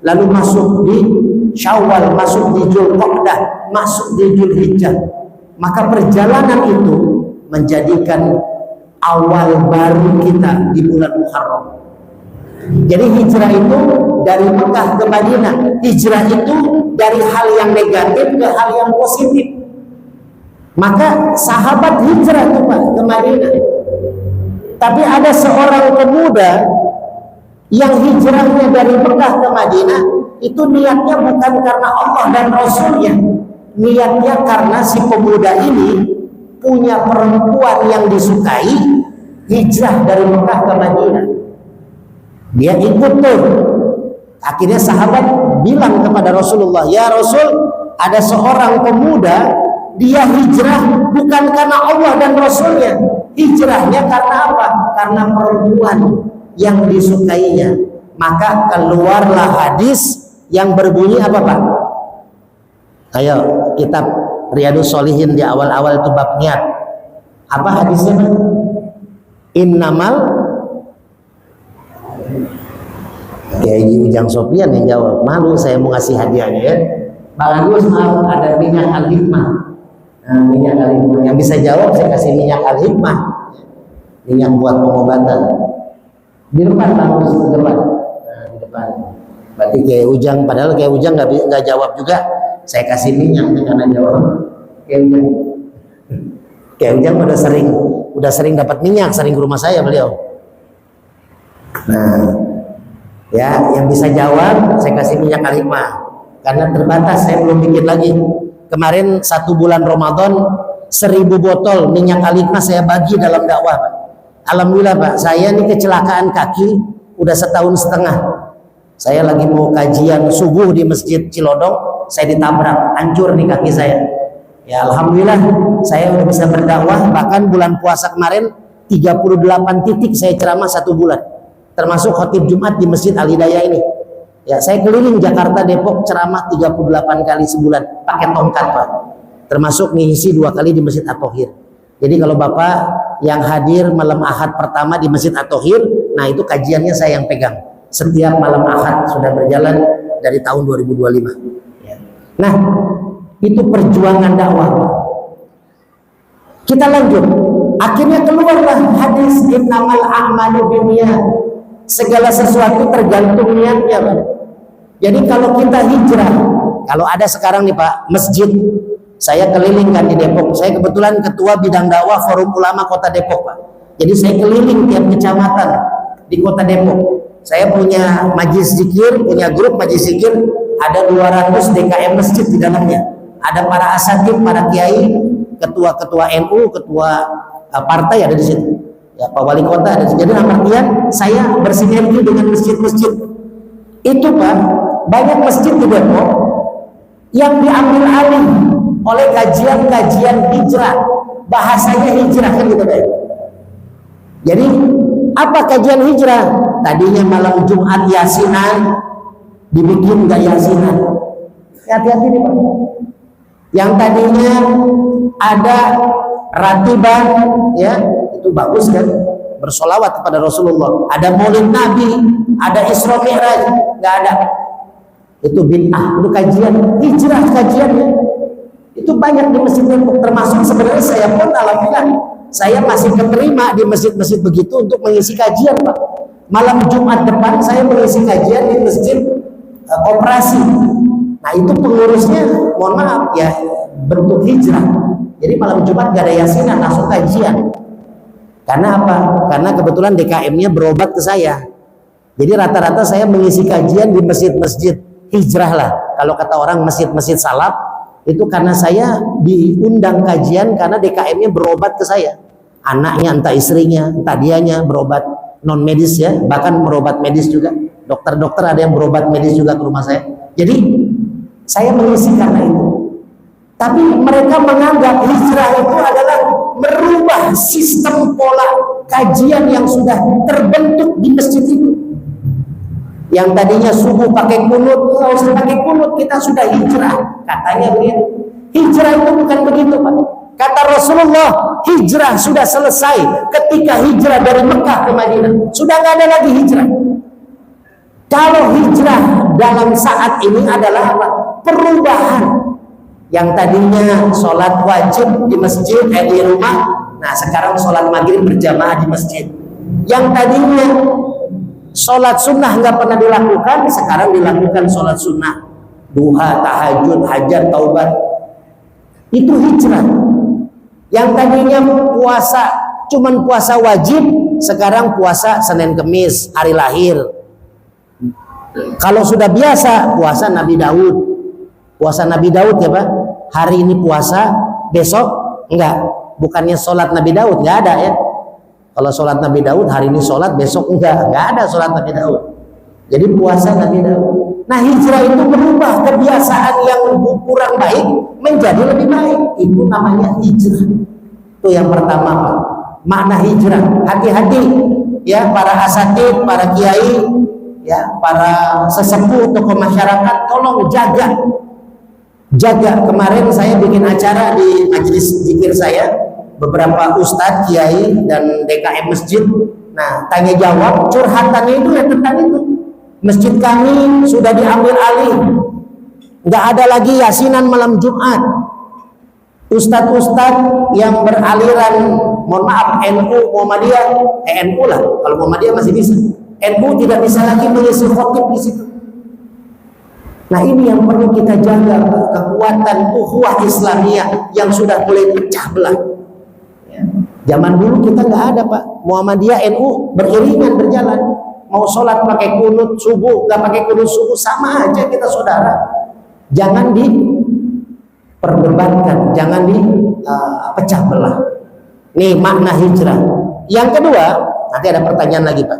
Lalu masuk di Syawal, masuk di Dzulqa'dah, masuk di Dzulhijjah. Maka perjalanan itu menjadikan awal baru kita di bulan Muharram. Jadi hijrah itu dari Mekah ke Madinah. Hijrah itu dari hal yang negatif ke hal yang positif. Maka sahabat hijrah itu Pak ke Madinah. Tapi ada seorang pemuda yang hijrahnya dari Mekah ke Madinah, itu niatnya bukan karena Allah dan Rasulnya. Niatnya karena si pemuda ini punya perempuan yang disukai, hijrah dari Mekah ke Madinah. Dia ikut tuh. Akhirnya sahabat bilang kepada Rasulullah, "Ya Rasul, ada seorang pemuda, dia hijrah bukan karena Allah dan Rasulnya. Hijrahnya karena apa? Karena perempuan yang disukainya." Maka keluarlah hadis yang berbunyi apa Pak? Ayo, kitab Riyadhus Shalihin di awal-awal itu bab niat. Apa hadisnya Pak? Innamal, kayak Ujang Sofian yang jawab, malu saya mau ngasih hadiahnya ya. Bang Agus, maaf, ada minyak al-hikmah. Nah, minyak al-hikmah yang bisa jawab saya kasih minyak al-hikmah, minyak buat pengobatan. Di depan Bang Agus, di depan. Nah, di depan. Berarti kayak Ujang, padahal kayak Ujang nggak jawab juga, saya kasih minyak karena jawab. Kayak Ujang udah sering dapat minyak, sering ke rumah saya beliau. Nah, ya, yang bisa jawab saya kasih minyak al-hikmah. Karena terbatas, saya belum bikin lagi. Kemarin 1 bulan Ramadan 1000 botol minyak al-hikmah saya bagi dalam dakwah Pak. Alhamdulillah Pak, saya ini kecelakaan kaki udah 1,5 tahun. Saya lagi mau kajian subuh di Masjid Cilodong, saya ditabrak, hancur di kaki saya. Ya Alhamdulillah saya udah bisa berdakwah. Bahkan bulan puasa kemarin 38 titik saya ceramah 1 bulan, termasuk khotib Jumat di Masjid Al-Hidayah ini. Ya, saya keliling Jakarta, Depok ceramah 38 kali sebulan pakai tongkat Pak, termasuk ngisi 2 kali di Masjid At-Thohir. Jadi kalau Bapak yang hadir malam Ahad pertama di Masjid At-Thohir, nah itu kajiannya saya yang pegang setiap malam Ahad, sudah berjalan dari tahun 2025. Nah, itu perjuangan dakwah. Kita lanjut. Akhirnya keluarlah hadis innamal a'malu binniyat. Segala sesuatu tergantung niatnya, Pak. Jadi kalau kita hijrah, kalau ada sekarang nih Pak, masjid, saya keliling kan di Depok. Saya kebetulan ketua bidang dakwah Forum Ulama Kota Depok, Pak. Jadi saya keliling tiap kecamatan di Kota Depok. Saya punya majlis zikir, punya grup majlis zikir, ada 200 DKM masjid di dalamnya. Ada para asatidz, para kiai, ketua-ketua NU, ketua partai ada di situ. Ya, Pak Wali Kota ada. Jadi dalam artian saya bersinergi dengan masjid-masjid. Itu Pak, banyak masjid di Depok yang diambil alih oleh kajian-kajian hijrah. Bahasanya hijrah kan gitu Pak. Jadi apa kajian hijrah? Tadinya malam Jumat yasinan, dibikin nggak yasinan. Hati-hati nih Pak. Yang tadinya ada ratiban, ya itu bagus kan, bersolawat kepada Rasulullah. Ada maulid Nabi, ada Isra Mi'raj, nggak ada. Itu bid'ah, itu kajian hijrah kajiannya. Itu banyak di masjid Depok, termasuk sebenarnya saya pun alhamdulillah saya masih keterima di masjid-masjid begitu untuk mengisi kajian Pak. Malam Jumat depan saya mengisi kajian di masjid Koperasi. Nah itu pengurusnya mohon maaf ya bentuk hijrah. Jadi malam Jumat gak ada yasinan, langsung kajian. Karena apa? Karena kebetulan DKM-nya berobat ke saya. Jadi rata-rata saya mengisi kajian di masjid-masjid hijrah lah. Kalau kata orang masjid-masjid salaf, itu karena saya diundang kajian karena DKM-nya berobat ke saya. Anaknya, entah istrinya, entah dianya berobat non medis ya, bahkan berobat medis juga. Dokter-dokter ada yang berobat medis juga ke rumah saya. Jadi saya mengisi karena itu. Tapi mereka menganggap hijrah itu adalah merubah sistem pola kajian yang sudah terbentuk di masjid itu. Yang tadinya subuh pakai kunut, nggak usah pakai kunut, kita sudah hijrah. Katanya begitu. Hijrah itu bukan begitu Pak. Kata Rasulullah, hijrah sudah selesai ketika hijrah dari Mekah ke Madinah. Sudah nggak ada lagi hijrah. Kalau hijrah dalam saat ini adalah apa? Perubahan. Yang tadinya sholat wajib di masjid, di rumah, nah sekarang sholat maghrib berjamaah di masjid. Yang tadinya sholat sunnah nggak pernah dilakukan, sekarang dilakukan sholat sunnah, duha, tahajud, hajat, taubat. Itu hijrah. Yang tadinya puasa cuman puasa wajib, sekarang puasa Senin Kemis, hari lahir. Kalau sudah biasa puasa Nabi Daud, puasa Nabi Daud ya Pak, hari ini puasa, besok enggak, bukannya sholat Nabi Daud, nggak ada ya. Kalau sholat Nabi Daud hari ini sholat, besok enggak ada sholat Nabi Daud. Jadi puasa Nabi Daud. Nah hijrah itu berubah kebiasaan yang kurang baik menjadi lebih baik. Itu namanya hijrah. Itu yang pertama Pak. Makna hijrah. Hati-hati ya para asatid, para kiai, ya para sesepuh tokoh masyarakat, tolong jaga. Kemarin saya bikin acara di majelis zikir saya, beberapa ustadz, kiai dan DKM masjid. Nah tanya jawab curhatannya itu ya tentang itu. Masjid kami sudah diambil alih, nggak ada lagi yasinan malam Jumat. Ustadz-ustadz yang beraliran, mohon maaf, NU, Muhammadiyah, NU lah, kalau Muhammadiyah masih bisa. NU tidak bisa lagi mengisi khotib di situ. Nah ini yang perlu kita jaga, kekuatan ukhuwah Islamiyah yang sudah mulai pecah belah. Zaman dulu kita nggak ada Pak, Muhammadiyah, NU beriringan berjalan. Mau sholat pakai kunut subuh, nggak pakai kunut subuh, sama aja kita saudara. Jangan diperdebatkan, jangan dipecah belah. Nih makna hijrah. Yang kedua, nanti ada pertanyaan lagi Pak.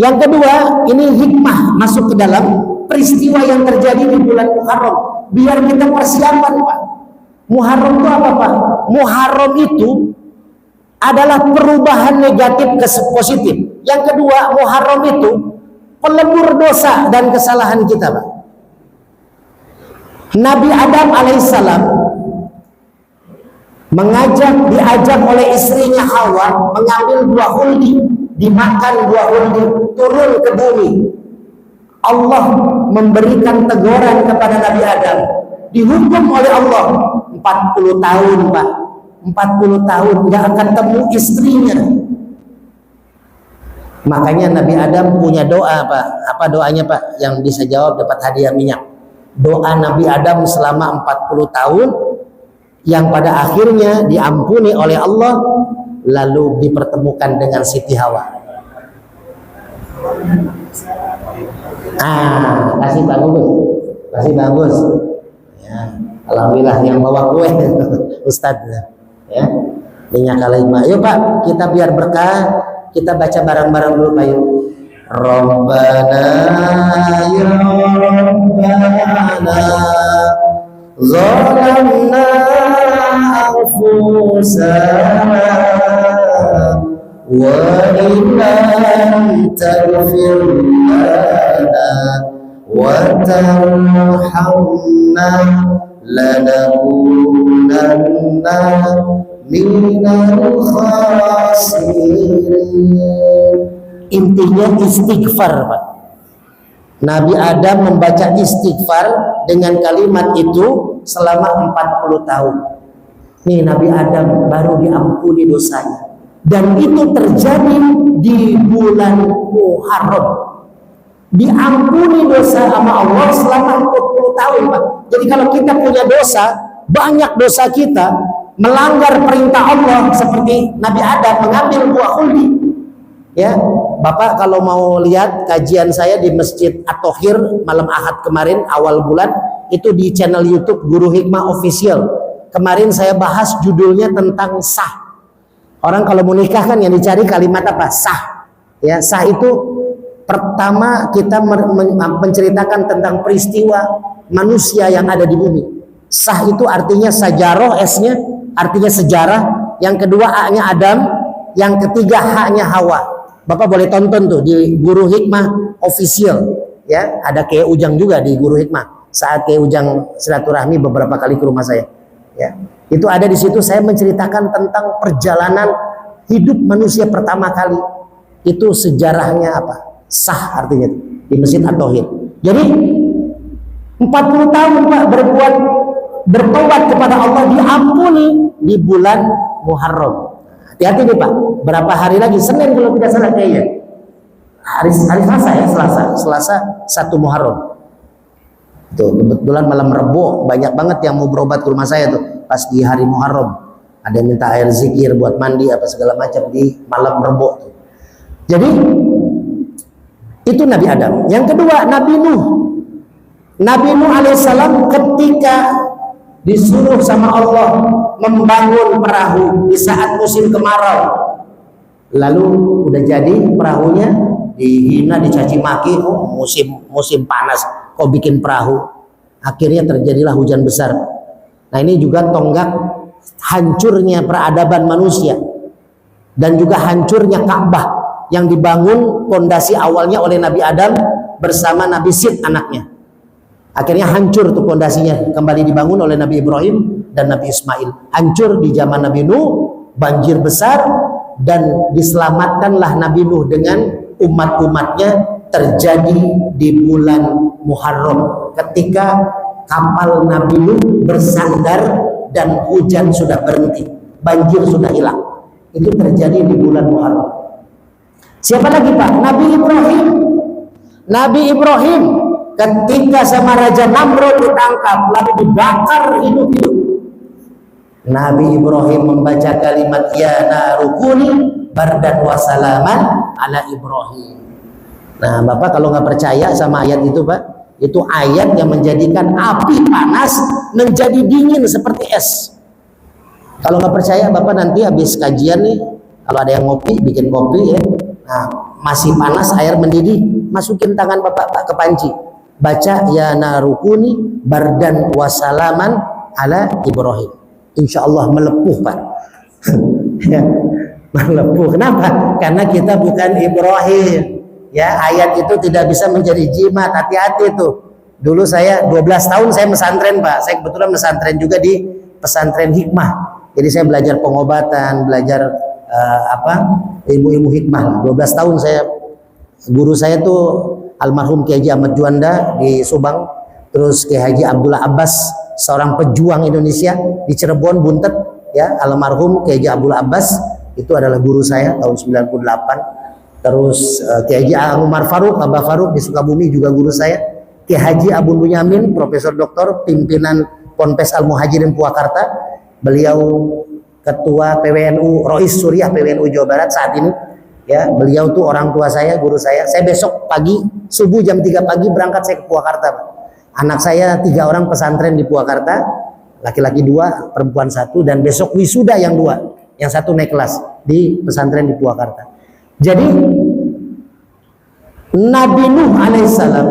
Yang kedua, ini hikmah masuk ke dalam peristiwa yang terjadi di bulan Muharram. Biar kita persiapan Pak. Muharram itu apa Pak? Muharram itu adalah perubahan negatif ke positif. Yang kedua, Muharram itu pelebur dosa dan kesalahan kita Pak. Nabi Adam alaihissalam diajak oleh istrinya Hawa mengambil buah huldi, dimakan buah huldi, turun ke bumi. Allah memberikan teguran kepada Nabi Adam, dihukum oleh Allah 40 tahun Pak. 40 tahun nggak akan temu istrinya. Makanya Nabi Adam punya doa Pak. Apa doanya Pak? Yang bisa jawab dapat hadiah minyak. Doa Nabi Adam selama 40 tahun yang pada akhirnya diampuni oleh Allah, lalu dipertemukan dengan Siti Hawa. Kasih bagus. Ya, alhamdulillah yang bawa kue Ustadz. Ya. Minyak kalimah. Yuk Pak, kita biar berkah, kita baca bareng-bareng dulu Pak yuk. Rabbana ya Rabbana zalamna anfusana wa illam taghfir lana wa tarhamna lanakunanna minal khasirin. Intinya istighfar Pak. Nabi Adam membaca istighfar dengan kalimat itu selama 40 tahun. Nih Nabi Adam baru diampuni dosanya. Dan itu terjadi di bulan Muharram. Diampuni dosa sama Allah selama 40 tahun Pak. Jadi kalau kita punya dosa, banyak dosa kita melanggar perintah Allah seperti Nabi Adam mengambil buah khuldi. Ya, Bapak kalau mau lihat kajian saya di Masjid At-Thohir malam Ahad kemarin awal bulan itu di channel YouTube Guru Hikmah Official. Kemarin saya bahas judulnya tentang sah. Orang kalau mau nikah kan yang dicari kalimat apa? Sah. Ya, sah itu pertama kita menceritakan tentang peristiwa manusia yang ada di bumi. Sah itu artinya sajaroh, S-nya artinya sejarah. Yang kedua A-nya Adam, yang ketiga H-nya Hawa. Bapak boleh tonton tuh di Guru Hikmah Official, ya. Ada Kiai Ujang juga di Guru Hikmah. Saat Kiai Ujang silaturahmi beberapa kali ke rumah saya, ya. Itu ada di situ saya menceritakan tentang perjalanan hidup manusia pertama kali. Itu sejarahnya apa? Sah artinya di Masjid At-Thohir. Jadi 40 tahun Pak bertobat kepada Allah diampuni di bulan Muharram. Hati-hati nih Pak, berapa hari lagi? Senin kalau tidak salah kayaknya. Hari Selasa ya, Selasa 1 Muharram. Tuh, kebetulan malam Rebo banyak banget yang mau berobat ke rumah saya tuh pas di hari Muharram. Ada yang minta air zikir buat mandi apa segala macam di malam Rebo tuh. Jadi itu Nabi Adam. Yang kedua Nabi Nuh. Nabi Nuh alaihissalam ketika disuruh sama Allah membangun perahu di saat musim kemarau, lalu udah jadi perahunya dihina, dicaci maki, oh musim panas kok bikin perahu, akhirnya terjadilah hujan besar. Nah ini juga tonggak hancurnya peradaban manusia dan juga hancurnya Ka'bah yang dibangun pondasi awalnya oleh Nabi Adam bersama Nabi Sid anaknya. Akhirnya hancur tuh pondasinya, kembali dibangun oleh Nabi Ibrahim dan Nabi Ismail. Hancur di zaman Nabi Nuh, banjir besar, dan diselamatkanlah Nabi Nuh dengan umat-umatnya terjadi di bulan Muharram ketika kapal Nabi Nuh bersandar dan hujan sudah berhenti, banjir sudah hilang. Itu terjadi di bulan Muharram. Siapa lagi Pak? Nabi Ibrahim. Nabi Ibrahim ketika sama Raja Namrud ditangkap lalu dibakar hidup-hidup. Nabi Ibrahim membaca kalimat ya narukuni bardan wa salaman ala Ibrahim. Nah Bapak kalau nggak percaya sama ayat itu Pak, itu ayat yang menjadikan api panas menjadi dingin seperti es. Kalau nggak percaya Bapak nanti habis kajian nih, kalau ada yang ngopi bikin kopi ya, nah masih panas air mendidih, masukin tangan Bapak Pak ke panci, baca ya narukuni bardan wasalaman ala Ibrahim. Insya Allah melepuh Pak. Ya, melepuh. Kenapa? Karena kita bukan Ibrahim. Ya, ayat itu tidak bisa menjadi jimat. Hati-hati tuh. Dulu saya 12 tahun saya pesantren Pak. Saya kebetulan pesantren juga di pesantren hikmah. Jadi saya belajar pengobatan, belajar ilmu-ilmu hikmah. 12 tahun saya. Guru saya tuh almarhum Kiai Haji Ahmad Juanda di Subang, terus Kiai Haji Abdullah Abbas, seorang pejuang Indonesia di Cirebon Buntet, ya, almarhum Kiai Haji Abdullah Abbas itu adalah guru saya tahun 98. Terus Kiai Haji Umar Faruk, Abah Faruk di Sukabumi juga guru saya. Kiai Haji Abun Bunyamin, Profesor Doktor, pimpinan Ponpes Al Muhajirin Purwakarta. Beliau ketua PWNU, Rois Suriah PWNU Jawa Barat saat ini. Ya, beliau tuh orang tua saya, guru saya. Saya besok pagi subuh jam 3 pagi berangkat saya ke Purwakarta. Anak saya 3 orang pesantren di Purwakarta, laki-laki 2, perempuan 1, dan besok wisuda yang 2. yang satu naik kelas di pesantren di Purwakarta. Jadi Nabi Nuh alaihissalam,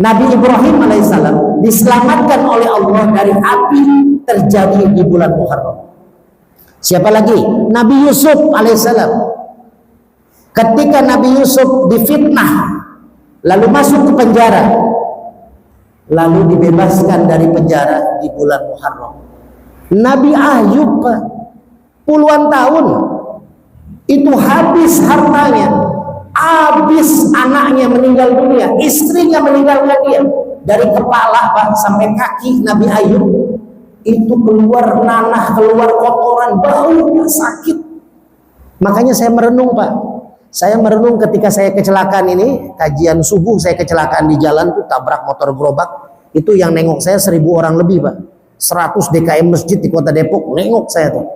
Nabi Ibrahim alaihissalam diselamatkan oleh Allah dari api terjadi di bulan Muharram. Siapa lagi? Nabi Yusuf alaihissalam. Ketika Nabi Yusuf difitnah, lalu masuk ke penjara, lalu dibebaskan dari penjara di bulan Muharram. Nabi Ayub puluhan tahun itu habis hartanya, habis anaknya meninggal dunia, istrinya meninggalkan dia. Dari kepala Pak sampai kaki Nabi Ayub itu keluar nanah, keluar kotoran, bau, sakit. Makanya saya merenung Pak, saya merenung ketika saya kecelakaan ini, kajian subuh saya kecelakaan di jalan tuh, tabrak motor gerobak, itu yang nengok saya 1000 orang lebih Pak, 100 DKM masjid di kota Depok nengok saya tuh.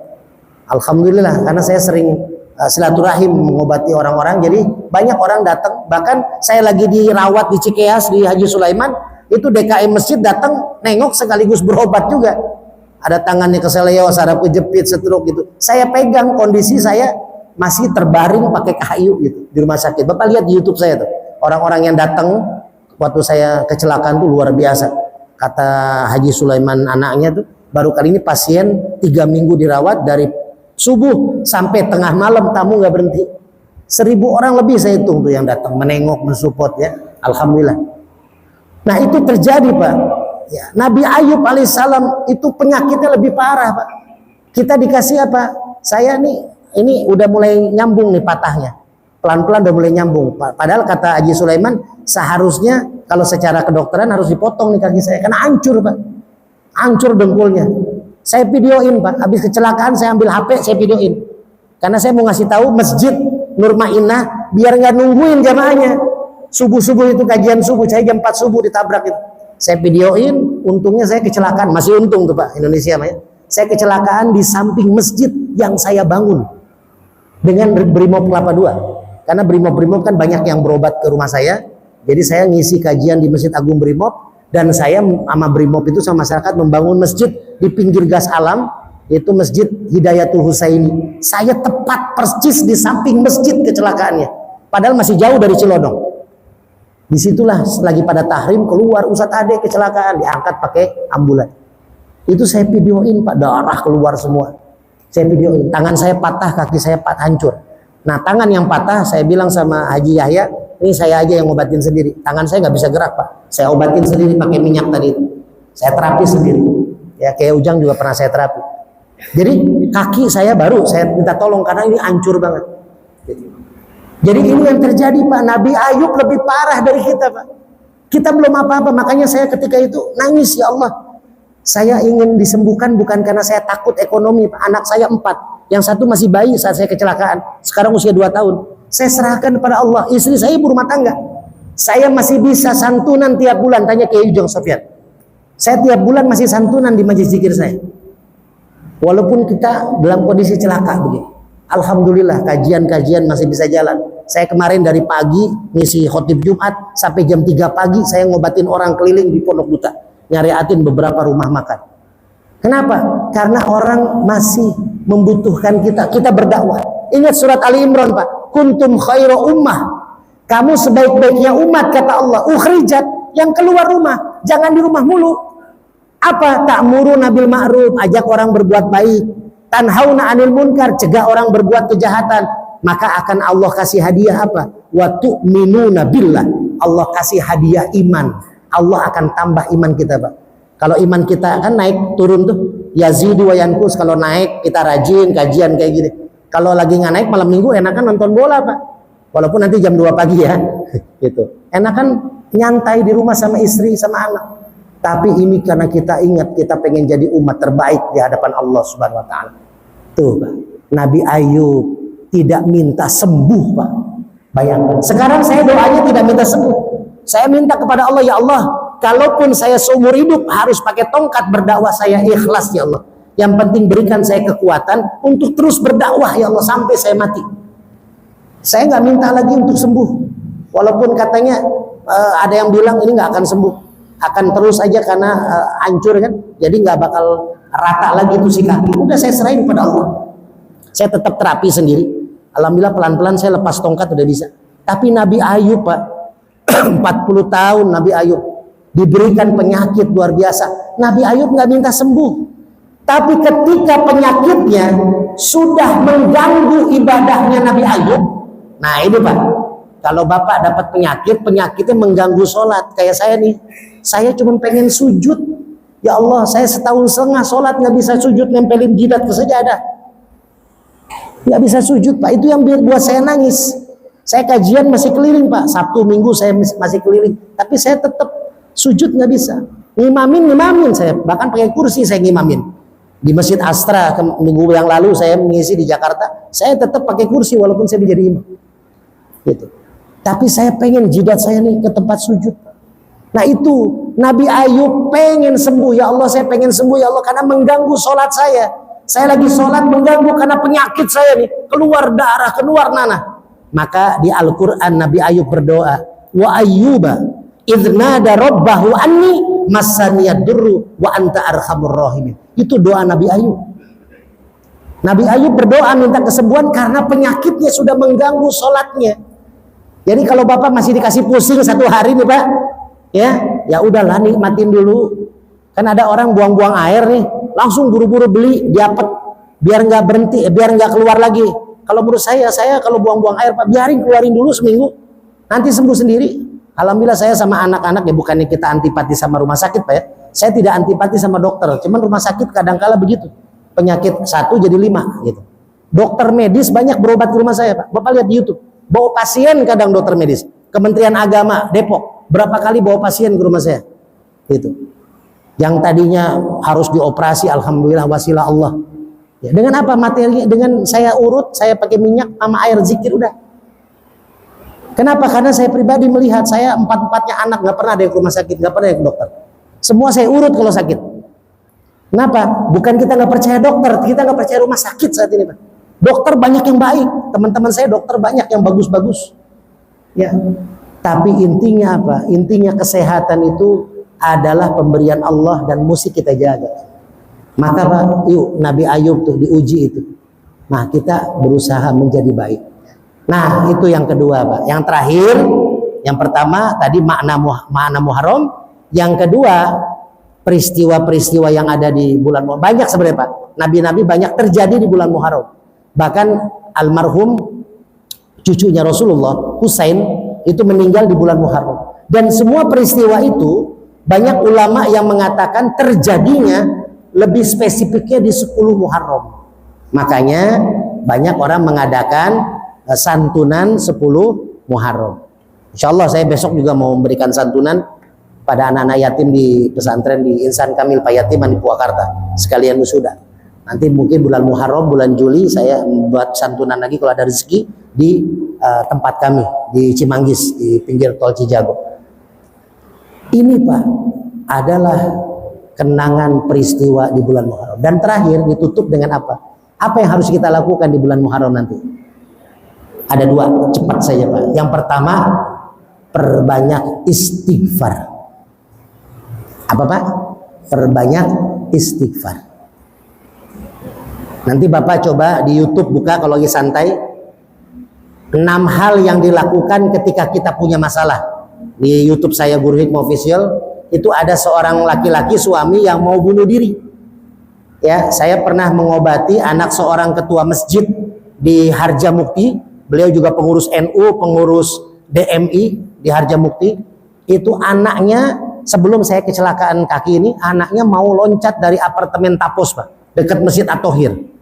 Alhamdulillah, karena saya sering silaturahim mengobati orang-orang, jadi banyak orang datang. Bahkan saya lagi dirawat di Cikeas di Haji Sulaiman, itu DKM masjid datang nengok sekaligus berobat juga. Ada tangannya keseleo, saraf kejepit, stroke gitu. Saya pegang, kondisi saya masih terbaring pakai kayu gitu di rumah sakit. Bapak lihat di YouTube saya tuh, orang-orang yang datang waktu saya kecelakaan tuh luar biasa. Kata Haji Sulaiman anaknya tuh, baru kali ini pasien 3 minggu dirawat, dari subuh sampai tengah malam tamu nggak berhenti. 1000 orang lebih saya hitung tuh yang datang menengok, mensupport ya. Alhamdulillah. Nah itu terjadi Pak. Ya, Nabi Ayub alaihissalam itu penyakitnya lebih parah Pak. Kita dikasih apa? Saya nih ini udah mulai nyambung nih patahnya. Pelan-pelan udah mulai nyambung. Padahal kata Haji Sulaiman seharusnya kalau secara kedokteran harus dipotong nih kaki saya karena hancur Pak. Hancur dengkulnya. Saya videoin Pak, habis kecelakaan saya ambil HP, saya videoin. Karena saya mau ngasih tahu masjid Nur Mainah biar nggak nungguin jamaahnya. Subuh-subuh itu kajian subuh, saya jam 4 subuh ditabrak itu. Saya videoin, untungnya saya kecelakaan, masih untung tuh Pak, Indonesia Pak ya. Saya kecelakaan di samping masjid yang saya bangun dengan Brimob Kelapa II. Karena Brimob kan banyak yang berobat ke rumah saya. Jadi saya ngisi kajian di Masjid Agung Brimob. Dan saya sama Brimob itu sama masyarakat membangun masjid di pinggir gas alam, yaitu Masjid Hidayatul Husaini. Saya tepat persis di samping masjid kecelakaannya, padahal masih jauh dari Cilodong. Disitulah lagi pada tahrim keluar Ustadz Ade kecelakaan, diangkat pakai ambulan. Itu saya videoin Pak, darah keluar semua. Saya videoin, tangan saya patah, kaki saya patah, hancur. Nah tangan yang patah saya bilang sama Haji Yahya, ini saya aja yang ngobatin sendiri. Tangan saya nggak bisa gerak Pak. Saya obatin sendiri pakai minyak tadi itu. Saya terapi sendiri. Ya kayak Ujang juga pernah saya terapi. Jadi kaki saya baru saya minta tolong karena ini hancur banget. Jadi ini yang terjadi Pak. Nabi Ayub lebih parah dari kita Pak. Kita belum apa-apa. Makanya saya ketika itu nangis, ya Allah. Saya ingin disembuhkan bukan karena saya takut ekonomi Pak. Anak saya 4. Yang satu masih bayi saat saya kecelakaan. Sekarang usia 2 tahun. Saya serahkan kepada Allah. Istri saya ibu rumah tangga. Saya masih bisa santunan tiap bulan. Tanya Kiai Ujang Sofyan. Saya tiap bulan masih santunan di majelis zikir saya. Walaupun kita dalam kondisi celaka begini. Alhamdulillah kajian-kajian masih bisa jalan. Saya kemarin dari pagi ngisi khotib Jumat sampai jam 3 pagi saya ngobatin orang keliling di Pondok Duta. Nyariatin beberapa rumah makan. Kenapa? Karena orang masih membutuhkan kita. Kita berdakwah. Ingat surat Ali Imran Pak. Kuntum khairu ummah. Kamu sebaik-baiknya umat kata Allah. Ukhrijat, yang keluar rumah. Jangan di rumah mulu. Apa? Ta'muruna bil ma'ruf, ajak orang berbuat baik. Tanhauna 'anil munkar, cegah orang berbuat kejahatan. Maka akan Allah kasih hadiah apa? Wa tu'minuna billah. Allah kasih hadiah iman. Allah akan tambah iman kita Pak. Kalau iman kita kan naik turun tuh. Yazidu wa yanqus. Kalau naik kita rajin kajian kayak gini. Kalau lagi nggak naik malam minggu enakan nonton bola Pak. Walaupun nanti jam 2 pagi ya. Gitu. Enakan nyantai di rumah sama istri sama anak. Tapi ini karena kita ingat kita pengen jadi umat terbaik di hadapan Allah Subhanahu wa taala. Tuh Pak. Nabi Ayub tidak minta sembuh Pak. Bayangkan. Sekarang saya doanya tidak minta sembuh. Saya minta kepada Allah, ya Allah, kalaupun saya seumur hidup harus pakai tongkat berdakwah, saya ikhlas ya Allah. Yang penting berikan saya kekuatan untuk terus berdakwah ya Allah sampai saya mati. Saya nggak minta lagi untuk sembuh. Walaupun katanya ada yang bilang ini nggak akan sembuh, akan terus aja karena hancur kan. Jadi nggak bakal rata lagi itu si kaki. Udah saya serahin pada Allah. Saya tetap terapi sendiri. Alhamdulillah pelan-pelan saya lepas tongkat udah bisa. Tapi Nabi Ayub Pak, 40 tahun Nabi Ayub diberikan penyakit luar biasa. Nabi Ayub nggak minta sembuh. Tapi ketika penyakitnya sudah mengganggu ibadahnya Nabi Ayub, nah ini Pak, kalau Bapak dapat penyakit, penyakitnya mengganggu sholat. Kayak saya nih, saya cuma pengen sujud. Ya Allah, saya setahun setengah sholat nggak bisa sujud, nempelin jidat ke sajadah. Nggak bisa sujud Pak, itu yang buat saya nangis. Saya kajian masih keliling Pak, Sabtu Minggu saya masih keliling, tapi saya tetap sujud nggak bisa. Ngimamin saya, bahkan pakai kursi saya ngimamin. Di Masjid Astra minggu yang lalu saya mengisi di Jakarta, saya tetap pakai kursi walaupun saya menjadi imam. Gitu. Tapi saya pengen jidat saya nih ke tempat sujud. Nah itu Nabi Ayub pengen sembuh, ya Allah saya pengen sembuh ya Allah karena mengganggu sholat saya. Saya lagi sholat mengganggu karena penyakit saya nih, keluar darah, keluar nanah. Maka di Al-Quran Nabi Ayub berdoa, wa ayyuba idnada rabbahu anni masaniyadurru wa anta arhamur rahimin. Itu doa Nabi Ayub. Nabi Ayub berdoa minta kesembuhan karena penyakitnya sudah mengganggu sholatnya. Jadi kalau Bapak masih dikasih pusing satu hari nih Pak, ya udahlah nikmatin dulu. Kan ada orang buang-buang air nih, langsung buru-buru beli, diapet biar nggak berhenti, biar nggak keluar lagi. Kalau menurut saya kalau buang-buang air Pak, biarin keluarin dulu seminggu, nanti sembuh sendiri. Alhamdulillah saya sama anak-anak ya, bukannya kita antipati sama rumah sakit Pak ya. Saya tidak antipati sama dokter, cuman rumah sakit kadang-kala begitu. Penyakit satu jadi 5 gitu. Dokter medis banyak berobat ke rumah saya Pak. Bapak lihat di YouTube. Bawa pasien kadang dokter medis. Kementerian Agama Depok berapa kali bawa pasien ke rumah saya. Gitu. Yang tadinya harus dioperasi, alhamdulillah wasilah Allah. Ya, dengan apa materinya? Dengan saya urut, saya pakai minyak sama air zikir udah. Kenapa? Karena saya pribadi melihat saya 4-4-nya anak nggak pernah ada yang ke rumah sakit, nggak pernah yang ke dokter. Semua saya urut kalau sakit. Kenapa? Bukan kita nggak percaya dokter, kita nggak percaya rumah sakit saat ini Pak. Dokter banyak yang baik, teman-teman saya dokter banyak yang bagus-bagus. Ya, tapi intinya apa? Intinya kesehatan itu adalah pemberian Allah dan mesti kita jaga. Maka Pak, yuk Nabi Ayub tuh diuji itu. Nah kita berusaha menjadi baik. Nah itu yang kedua Pak. Yang terakhir, yang pertama tadi makna Muharram. Yang kedua peristiwa-peristiwa yang ada di bulan Muharram. Banyak sebenarnya Pak. Nabi-nabi banyak terjadi di bulan Muharram. Bahkan almarhum cucunya Rasulullah Husain itu meninggal di bulan Muharram. Dan semua peristiwa itu banyak ulama yang mengatakan terjadinya lebih spesifiknya di 10 Muharram. Makanya banyak orang mengadakan santunan 10 Muharram. Insya Allah saya besok juga mau memberikan santunan pada anak-anak yatim di pesantren di Insan Kamil Payatiman di Purwakarta. Sekalian wisuda. Nanti mungkin bulan Muharram, bulan Juli saya membuat santunan lagi kalau ada rezeki di tempat kami di Cimanggis di pinggir tol Cijago. Ini Pak adalah kenangan peristiwa di bulan Muharram. Dan terakhir ditutup dengan apa? Apa yang harus kita lakukan di bulan Muharram nanti? Ada 2, cepat saja Pak. Yang pertama, perbanyak istighfar. Apa Pak? Perbanyak istighfar. Nanti Bapak coba di YouTube buka kalau lagi santai. 6 hal yang dilakukan ketika kita punya masalah. Di YouTube saya Guru Hikmah Official itu ada seorang laki-laki suami yang mau bunuh diri. Ya, saya pernah mengobati anak seorang ketua masjid di Harjamukti. Beliau juga pengurus NU, pengurus DMI di Harjamukti. Itu anaknya sebelum saya kecelakaan kaki ini, anaknya mau loncat dari apartemen Tapos Pak, dekat Masjid At-Thohir.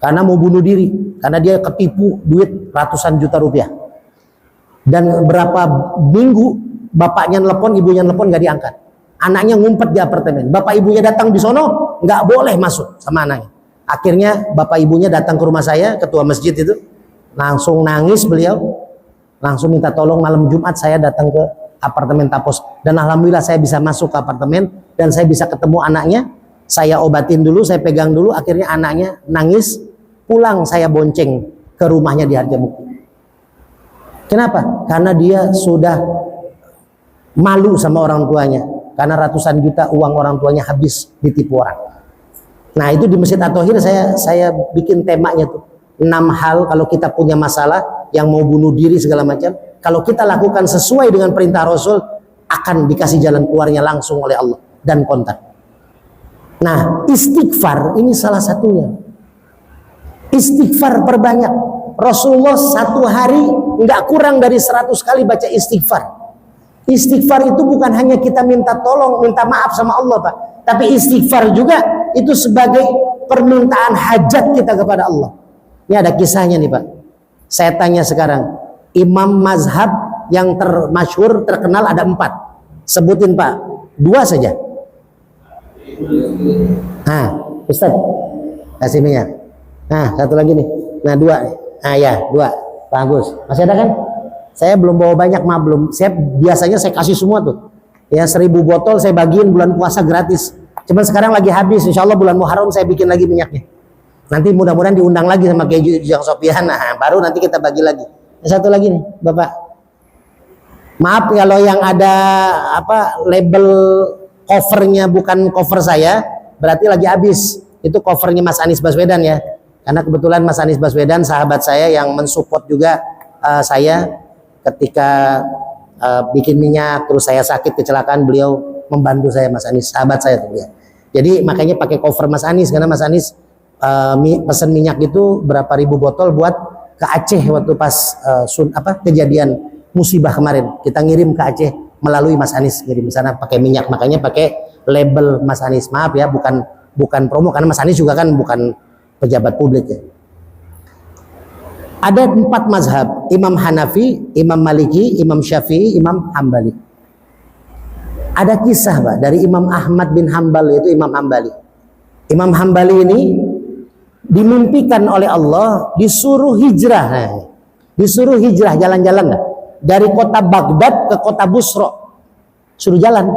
Karena mau bunuh diri, karena dia ketipu duit ratusan juta rupiah. Dan berapa minggu bapaknya nelpon, ibunya nelpon nggak diangkat. Anaknya ngumpet di apartemen. Bapak ibunya datang di sono, nggak boleh masuk sama anaknya. Akhirnya bapak ibunya datang ke rumah saya, ketua masjid itu, langsung nangis beliau, langsung minta tolong malam Jumat saya datang ke apartemen Tapos. Dan alhamdulillah saya bisa masuk ke apartemen dan saya bisa ketemu anaknya. Saya obatin dulu, saya pegang dulu, akhirnya anaknya nangis. Pulang saya bonceng ke rumahnya di Harjamukti. Kenapa? Karena dia sudah malu sama orang tuanya. Karena ratusan juta uang orang tuanya habis ditipu orang. Nah itu di Masjid At-Thohir saya bikin temanya tuh. 6 hal kalau kita punya masalah yang mau bunuh diri segala macam, kalau kita lakukan sesuai dengan perintah Rasul, akan dikasih jalan keluarnya langsung oleh Allah dan kontak. Nah, istighfar ini salah satunya. Istighfar perbanyak. Rasulullah satu hari nggak kurang dari 100 kali baca istighfar. Istighfar itu bukan hanya kita minta tolong, minta maaf sama Allah, Pak. Tapi istighfar juga itu sebagai permintaan hajat kita kepada Allah. Ini ada kisahnya nih, Pak. Saya tanya sekarang, imam mazhab yang termasyhur, terkenal ada 4. Sebutin, Pak. 2 saja. Nah, Ustaz, kasih minyak. Nah, satu lagi nih. Nah, 2. Nah, ya, 2. Bagus. Masih ada kan? Saya belum bawa banyak, mah belum. Saya biasanya saya kasih semua tuh. Ya, 1000 botol saya bagiin bulan puasa gratis. Cuman sekarang lagi habis. Insya Allah bulan Muharram saya bikin lagi minyaknya. Nanti mudah-mudahan diundang lagi sama Keju Jang Sopian. Nah, baru nanti kita bagi lagi. Satu lagi nih, Bapak. Maaf kalau yang ada label covernya bukan cover saya, berarti lagi habis. Itu covernya Mas Anies Baswedan ya. Karena kebetulan Mas Anies Baswedan sahabat saya yang mensupport juga saya ketika bikin minyak, terus saya sakit kecelakaan, beliau membantu saya, Mas Anies, sahabat saya tuh ya. Jadi makanya pakai cover Mas Anies, karena Mas Anies pesen minyak itu berapa ribu botol buat ke Aceh waktu pas kejadian musibah kemarin. Kita ngirim ke Aceh melalui Mas Anies, ngirim di sana pakai minyak, makanya pakai label Mas Anies. Maaf ya, bukan promo, karena Mas Anies juga kan bukan pejabat publik ya. Ada 4 mazhab, Imam Hanafi, Imam Maliki, Imam Syafi'i, Imam Hambali. Ada kisah, Pak, dari Imam Ahmad bin Hambal, yaitu Imam Hambali. Imam Hambali ini dimimpikan oleh Allah disuruh hijrah. Nah, disuruh hijrah, jalan-jalan lah. Dari kota Baghdad ke kota Busra. Suruh jalan.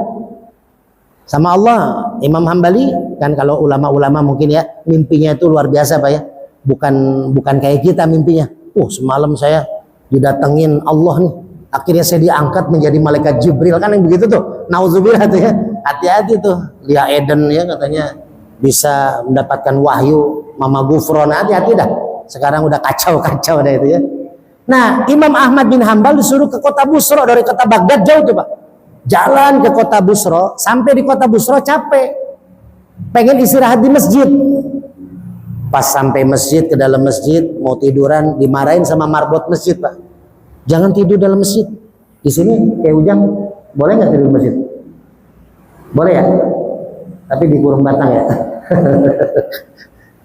Sama Allah, Imam Hambali, kan kalau ulama-ulama mungkin ya, mimpinya itu luar biasa, Pak ya. Bukan kayak kita mimpinya. Semalam saya didatengin Allah nih. Akhirnya saya diangkat menjadi malaikat Jibril, kan yang begitu tuh. Nauzubillah tuh ya. Hati-hati tuh. Lia Eden ya katanya bisa mendapatkan wahyu Mama Gufron. Hati-hati dah. Sekarang udah kacau-kacau dah itu ya. Nah, Imam Ahmad bin Hambal disuruh ke kota Busra, dari kota Baghdad jauh tuh, Pak. Jalan ke kota Busra, sampai di kota Busra capek. Pengen istirahat di masjid. Pas sampai masjid, ke dalam masjid, mau tiduran, dimarahin sama marbot masjid, Pak. Jangan tidur dalam masjid. Di sini kayak Ujang, boleh nggak tidur di masjid? Boleh ya? Tapi di kurung batang ya.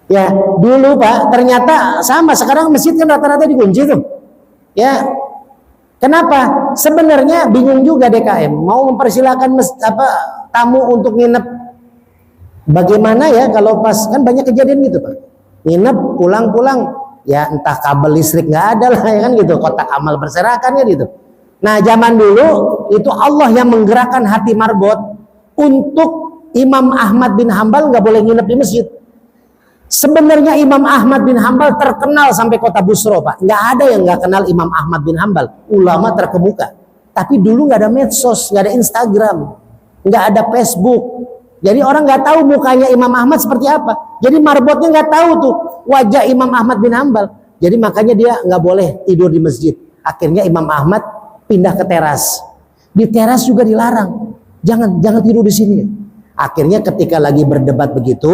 Ya, dulu Pak, ternyata sama. Sekarang masjid kan rata-rata dikunci tuh. Ya, kenapa? Sebenarnya bingung juga DKM. Mau mempersilahkan tamu untuk nginep. Bagaimana ya kalau pas, kan banyak kejadian gitu, Pak. Nginep, pulang-pulang, ya entah kabel listrik nggak ada lah ya kan gitu, kotak amal berserakan ya gitu. Nah, zaman dulu itu Allah yang menggerakkan hati marbot untuk Imam Ahmad bin Hambal nggak boleh nginep di masjid. Sebenarnya Imam Ahmad bin Hambal terkenal sampai kota Busra, Pak. Nggak ada yang nggak kenal Imam Ahmad bin Hambal, ulama terkemuka. Tapi dulu nggak ada medsos, nggak ada Instagram, nggak ada Facebook. Jadi orang nggak tahu mukanya Imam Ahmad seperti apa. Jadi marbotnya nggak tahu tuh wajah Imam Ahmad bin Hambal. Jadi makanya dia nggak boleh tidur di masjid. Akhirnya Imam Ahmad pindah ke teras. Di teras juga dilarang. Jangan tidur di sini. Akhirnya ketika lagi berdebat begitu,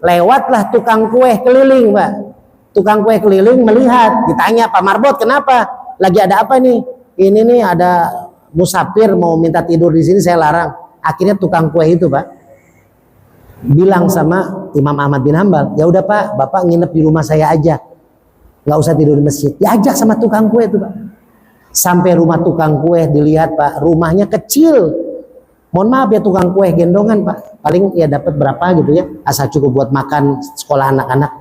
lewatlah tukang kue keliling, Pak. Tukang kue keliling melihat, ditanya, Pak Marbot, kenapa? Lagi ada apa nih? Ini nih ada musafir mau minta tidur di sini, saya larang. Akhirnya tukang kue itu, Pak, bilang sama Imam Ahmad bin Hambal, ya udah Pak, Bapak nginep di rumah saya aja, nggak usah tidur di masjid. Diajak sama tukang kue itu, Pak. Sampai rumah tukang kue, dilihat, Pak, rumahnya kecil. Mohon maaf ya, tukang kue gendongan, Pak. Paling ya dapat berapa gitu ya, asal cukup buat makan sekolah anak-anak.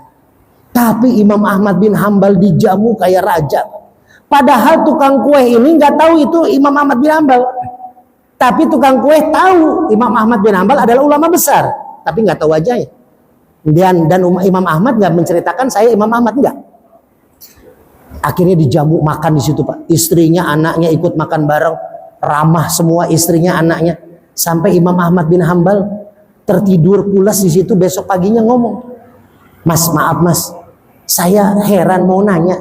Tapi Imam Ahmad bin Hambal dijamu kayak raja. Padahal tukang kue ini nggak tahu itu Imam Ahmad bin Hambal. Tapi tukang kue tahu Imam Ahmad bin Hambal adalah ulama besar, tapi nggak tahu wajahnya. Dan Imam Ahmad nggak menceritakan saya Imam Ahmad, enggak. Akhirnya dijamu makan di situ, Pak. Istrinya, anaknya ikut makan bareng, ramah semua istrinya, anaknya. Sampai Imam Ahmad bin Hambal tertidur pulas di situ. Besok paginya ngomong, Mas, maaf Mas, Saya heran mau nanya,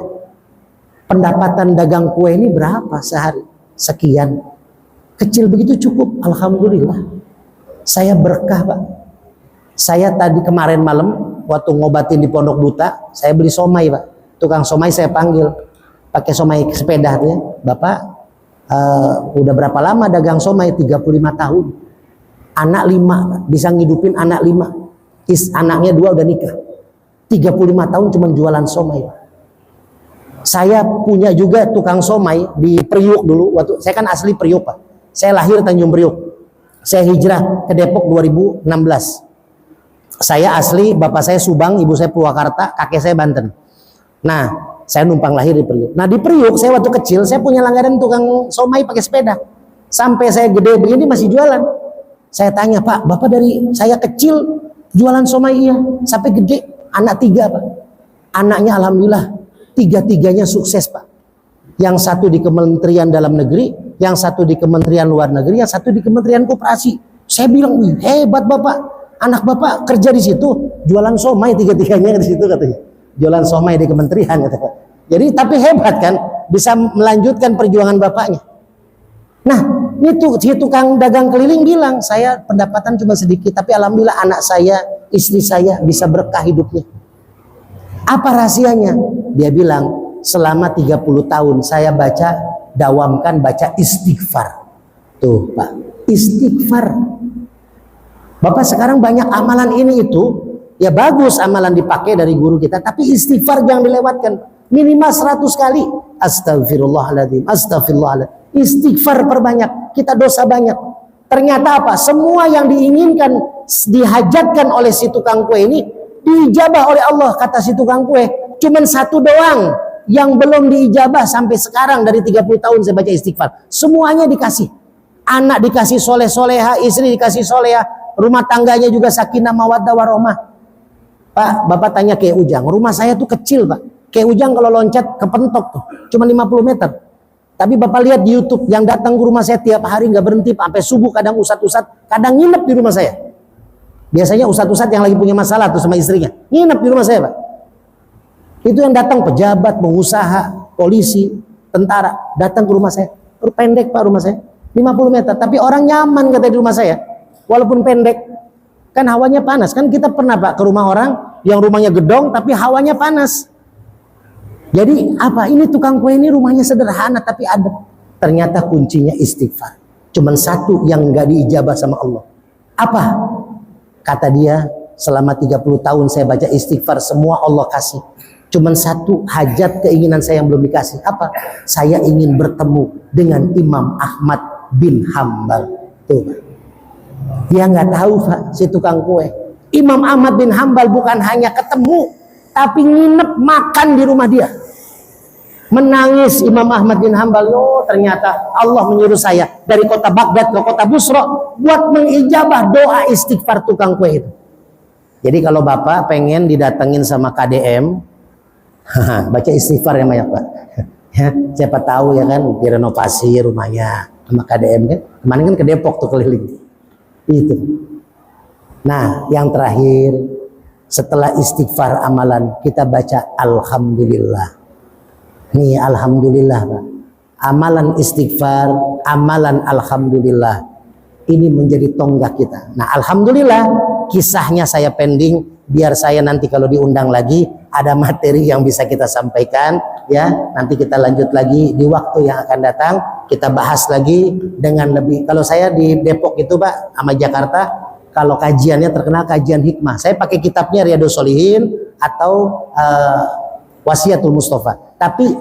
pendapatan dagang kue ini berapa sehari? Sekian. Kecil begitu cukup, alhamdulillah. Saya berkah, Pak. Saya tadi kemarin malam waktu ngobatin di Pondok Duta, saya beli somai, Pak. Tukang somai saya panggil, pakai somai sepeda ya. Bapak, udah berapa lama dagang somai? 35 tahun. Anak 5, bisa ngidupin anak 5. Anaknya 2 udah nikah. 35 tahun cuma jualan somai. Saya punya juga tukang somai di Priuk dulu. Waktu saya kan asli Priuk, Pak. Saya lahir Tanjung Priuk. Saya hijrah ke Depok 2016. Saya asli, bapak saya Subang, ibu saya Purwakarta, kakek saya Banten. Nah, saya numpang lahir di Priuk. Nah, di Priuk saya waktu kecil saya punya langganan tukang somai pakai sepeda. Sampai saya gede begini masih jualan. Saya tanya, Pak, bapak dari saya kecil jualan somai? Iya. Sampai gede. Anak 3, Pak. Anaknya alhamdulillah 3-tiganya sukses, Pak. Yang satu di Kementerian Dalam Negeri, yang satu di Kementerian Luar Negeri, yang satu di Kementerian Koperasi. Saya bilang, wih, hebat Bapak. Anak Bapak kerja di situ, jualan somai 3-tiganya di situ katanya. Jualan somai di kementerian katanya. Jadi tapi hebat kan, bisa melanjutkan perjuangan bapaknya. Nah, itu si tukang dagang keliling bilang, saya pendapatan cuma sedikit, tapi alhamdulillah anak saya, istri saya bisa berkah hidupnya. Apa rahasianya? Dia bilang, selama 30 tahun saya dawamkan baca istighfar. Tuh, Pak, istighfar. Bapak sekarang banyak amalan ini itu, ya bagus amalan dipakai dari guru kita, tapi istighfar jangan dilewatkan. Minimal 100 kali. Astagfirullahaladzim, astagfirullahaladzim. Istighfar perbanyak, kita dosa banyak. Ternyata apa? Semua yang diinginkan, dihajatkan oleh si tukang kue ini, diijabah oleh Allah, kata si tukang kue. Cuman satu doang yang belum diijabah sampai sekarang, dari 30 tahun saya baca istighfar. Semuanya dikasih. Anak dikasih soleh-soleha, istri dikasih soleha, rumah tangganya juga sakinah mawaddah warahmah. Pak, Bapak tanya ke Ujang, rumah saya tuh kecil, Pak. Ke Ujang kalau loncat kepentok tuh, cuma 50 meter. Tapi Bapak lihat di YouTube, yang datang ke rumah saya tiap hari nggak berhenti, Pak, sampai subuh, kadang ustadz-ustadz, kadang nginep di rumah saya. Biasanya ustadz-ustadz yang lagi punya masalah tuh sama istrinya, nginep di rumah saya, Pak. Itu yang datang pejabat, pengusaha, polisi, tentara, datang ke rumah saya. Pendek, Pak, rumah saya, 50 meter. Tapi orang nyaman kata di rumah saya, walaupun pendek. Kan hawanya panas. Kan kita pernah, Pak, ke rumah orang yang rumahnya gedong tapi hawanya panas. Jadi apa? Ini tukang kue ini rumahnya sederhana tapi adem. Ternyata kuncinya istighfar. Cuman satu yang nggak diijabah sama Allah. Apa? Kata dia, selama 30 tahun saya baca istighfar, semua Allah kasih. Cuman satu hajat keinginan saya yang belum dikasih. Apa? Saya ingin bertemu dengan Imam Ahmad bin Hambal. Tuh, Pak. Dia nggak tahu, Pak, si tukang kue. Imam Ahmad bin Hambal bukan hanya ketemu, tapi nginep makan di rumah dia. Menangis Imam Ahmad bin Hambal, oh ternyata Allah menyuruh saya dari kota Baghdad ke kota Busra buat mengijabah doa istighfar tukang kue itu. Jadi kalau Bapak pengen didatengin sama KDM, baca istighfar yang banyak, Pak. Ya, siapa tahu ya kan direnovasi rumahnya sama KDM kan. Kemarin kan ke Depok tuh keliling. Itu. Nah, yang terakhir, setelah istighfar amalan, kita baca alhamdulillah. Nih alhamdulillah, Pak. Amalan istighfar, amalan alhamdulillah. Ini menjadi tonggak kita. Nah, alhamdulillah, kisahnya saya pending biar saya nanti kalau diundang lagi ada materi yang bisa kita sampaikan ya. Nanti kita lanjut lagi di waktu yang akan datang, kita bahas lagi dengan lebih. Kalau saya di Depok itu, Pak, sama Jakarta, kalau kajiannya terkenal kajian hikmah. Saya pakai kitabnya Riyadhus Shalihin atau Wasiatul Mustafa. Tapi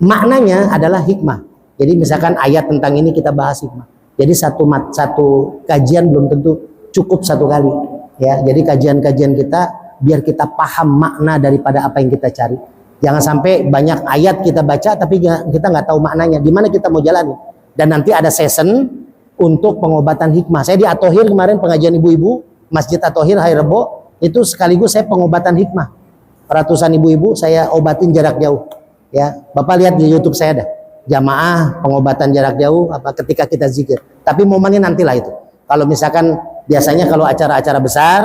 maknanya adalah hikmah. Jadi misalkan ayat tentang ini kita bahas hikmah. Jadi satu kajian belum tentu cukup satu kali. Ya, jadi kajian-kajian kita biar kita paham makna daripada apa yang kita cari. Jangan sampai banyak ayat kita baca tapi kita nggak tahu maknanya. Di mana kita mau jalani? Dan nanti ada session untuk pengobatan hikmah. Saya di Atohir kemarin pengajian ibu-ibu Masjid Atohir hari Rebo, itu sekaligus saya pengobatan hikmah. Ratusan ibu-ibu saya obatin jarak jauh. Ya, Bapak lihat di YouTube saya ada jamaah pengobatan jarak jauh apa ketika kita zikir. Tapi momennya nantilah itu. Kalau misalkan biasanya kalau acara-acara besar